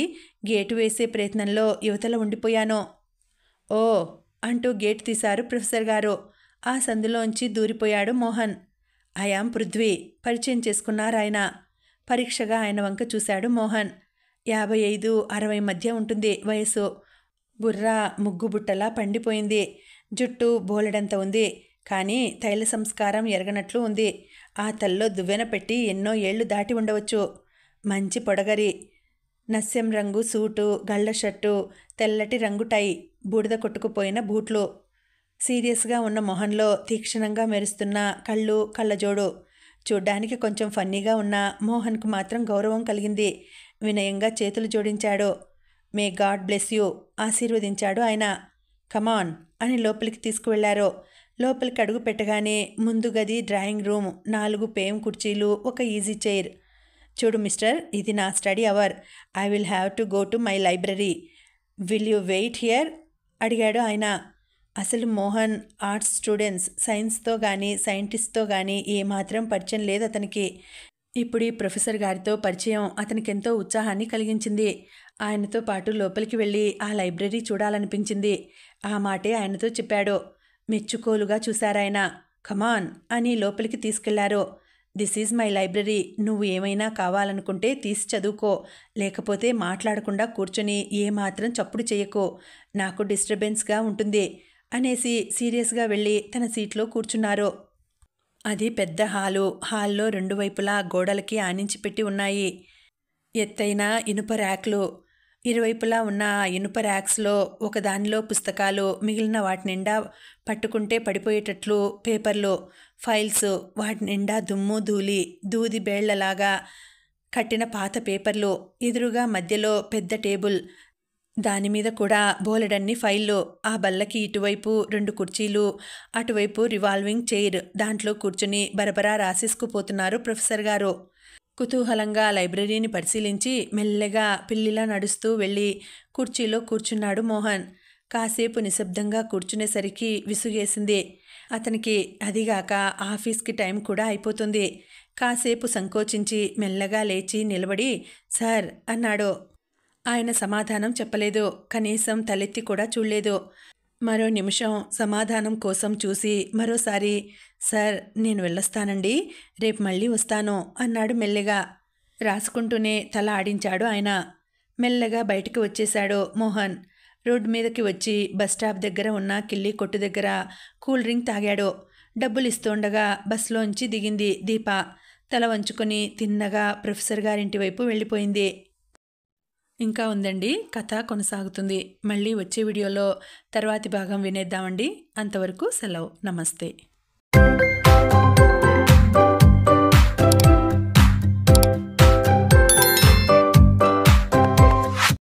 గేటు వేసే ప్రయత్నంలో యువతల ఉండిపోయాను. ఓ అంటూ గేటు తీశారు ప్రొఫెసర్ గారు. ఆ సందులోంచి దూరిపోయాడు మోహన్. ఐయామ్ పృథ్వీ, పరిచయం చేసుకున్నారాయన. పరీక్షగా ఆయన వంక చూశాడు మోహన్. 55-60 మధ్య ఉంటుంది వయసు. బుర్ర ముగ్గుబుట్టలా పండిపోయింది. జుట్టు బోలెడంత ఉంది. కానీ తైల సంస్కారం ఎరగనట్లు ఉంది. ఆ తల్లో దువ్వెన పెట్టి ఎన్నో ఏళ్లు దాటి ఉండవచ్చు. మంచి పొడగరి, నస్యం రంగు సూటు, గళ్ళ షర్టు, తెల్లటి రంగు టై, బూడిద కొట్టుకుపోయిన బూట్లు, సీరియస్గా ఉన్న మొహంలో తీక్షణంగా మెరుస్తున్న కళ్ళు, కళ్ళజోడు. చూడ్డానికి కొంచెం ఫన్నీగా ఉన్న మోహన్కు మాత్రం గౌరవం కలిగింది. వినయంగా చేతులు జోడించాడు. మే గాడ్ బ్లెస్ యూ ఆశీర్వదించాడు ఆయన. కమాన్ అని లోపలికి తీసుకువెళ్లారు. లోపలికి అడుగు పెట్టగానే ముందు గది డ్రాయింగ్ రూమ్, 4 పేం కుర్చీలు, ఒక ఈజీ చైర్. చూడు మిస్టర్, ఇది నా study hour. I will have to go to my library. Will you wait here అడిగాడు ఆయన. అసలు మోహన్ ఆర్ట్స్ స్టూడెంట్స్, సైన్స్తో కానీ సైంటిస్ట్తో కానీ ఏమాత్రం పరిచయం లేదు అతనికి. ఇప్పుడు ఈ ప్రొఫెసర్ గారితో పరిచయం అతనికెంతో ఉత్సాహాన్ని కలిగించింది. ఆయనతో పాటు లోపలికి వెళ్ళి ఆ లైబ్రరీ చూడాలనిపించింది. ఆ మాటే ఆయనతో చెప్పాడు. మెచ్చుకోలుగా చూశారాయన. కమాన్ అని లోపలికి తీసుకెళ్లారు. This is my library. నువ్వు ఏమైనా కావాలనుకుంటే తీసి చదువుకో, లేకపోతే మాట్లాడకుండా కూర్చొని ఏమాత్రం చప్పుడు చేయకో, నాకు డిస్టర్బెన్స్గా ఉంటుంది అనేసి సీరియస్గా వెళ్ళి తన సీట్లో కూర్చున్నారు. అది పెద్ద హాల్లో 2 వైపులా గోడలకి ఆనించి పెట్టి ఉన్నాయి ఎత్తైన ఇనుప ర్యాక్లు. ఇరువైపులా ఉన్న ఇనుప ర్యాక్స్లో ఒకదానిలో పుస్తకాలు, మిగిలిన వాటి నిండా పట్టుకుంటే పడిపోయేటట్లు పేపర్లు, ఫైల్స్, వాటి నిండా దుమ్ము ధూళి, దూది బేళ్లలాగా కట్టిన పాత పేపర్లు. ఎదురుగా మధ్యలో పెద్ద టేబుల్, దానిమీద కూడా బోలెడన్ని ఫైళ్ళు. ఆ బల్లకి ఇటువైపు 2 కుర్చీలు, అటువైపు రివాల్వింగ్ చైర్. దాంట్లో కూర్చుని బరబరా రాసేసుకుపోతున్నారు ప్రొఫెసర్ గారు. కుతూహలంగా లైబ్రరీని పరిశీలించి మెల్లగా పిల్లిలా నడుస్తూ వెళ్ళి కుర్చీలో కూర్చున్నాడు మోహన్. కాసేపు నిశ్శబ్దంగా కూర్చునేసరికి విసుగేసింది అతనికి. అదిగాక ఆఫీస్కి టైం కూడా అయిపోతుంది. కాసేపు సంకోచించి మెల్లగా లేచి నిలబడి సార్ అన్నాడు. ఆయన సమాధానం చెప్పలేదు. కనీసం తలెత్తి కూడా చూడలేదు. మరో నిమిషం సమాధానం కోసం చూసి మరోసారి సార్ నేను వెళ్ళొస్తానండి, రేపు మళ్ళీ వస్తాను అన్నాడు మెల్లిగా. రాసుకుంటూనే తల ఆడించాడు ఆయన. మెల్లగా బయటికి వచ్చేశాడు మోహన్. రోడ్డు మీదకి వచ్చి బస్టాప్ దగ్గర ఉన్న కిల్లీ కొట్టు దగ్గర కూల్ డ్రింక్ తాగాడు. డబ్బులు ఇస్తుండగా బస్లోంచి దిగింది దీప. తల వంచుకొని తిన్నగా ప్రొఫెసర్ గారింటి వైపు వెళ్ళిపోయింది. ఇంకా ఉందండి, కథ కొనసాగుతుంది. మళ్ళీ వచ్చే వీడియోలో తర్వాతి భాగం వినేద్దామండి. అంతవరకు సెలవు. నమస్తే.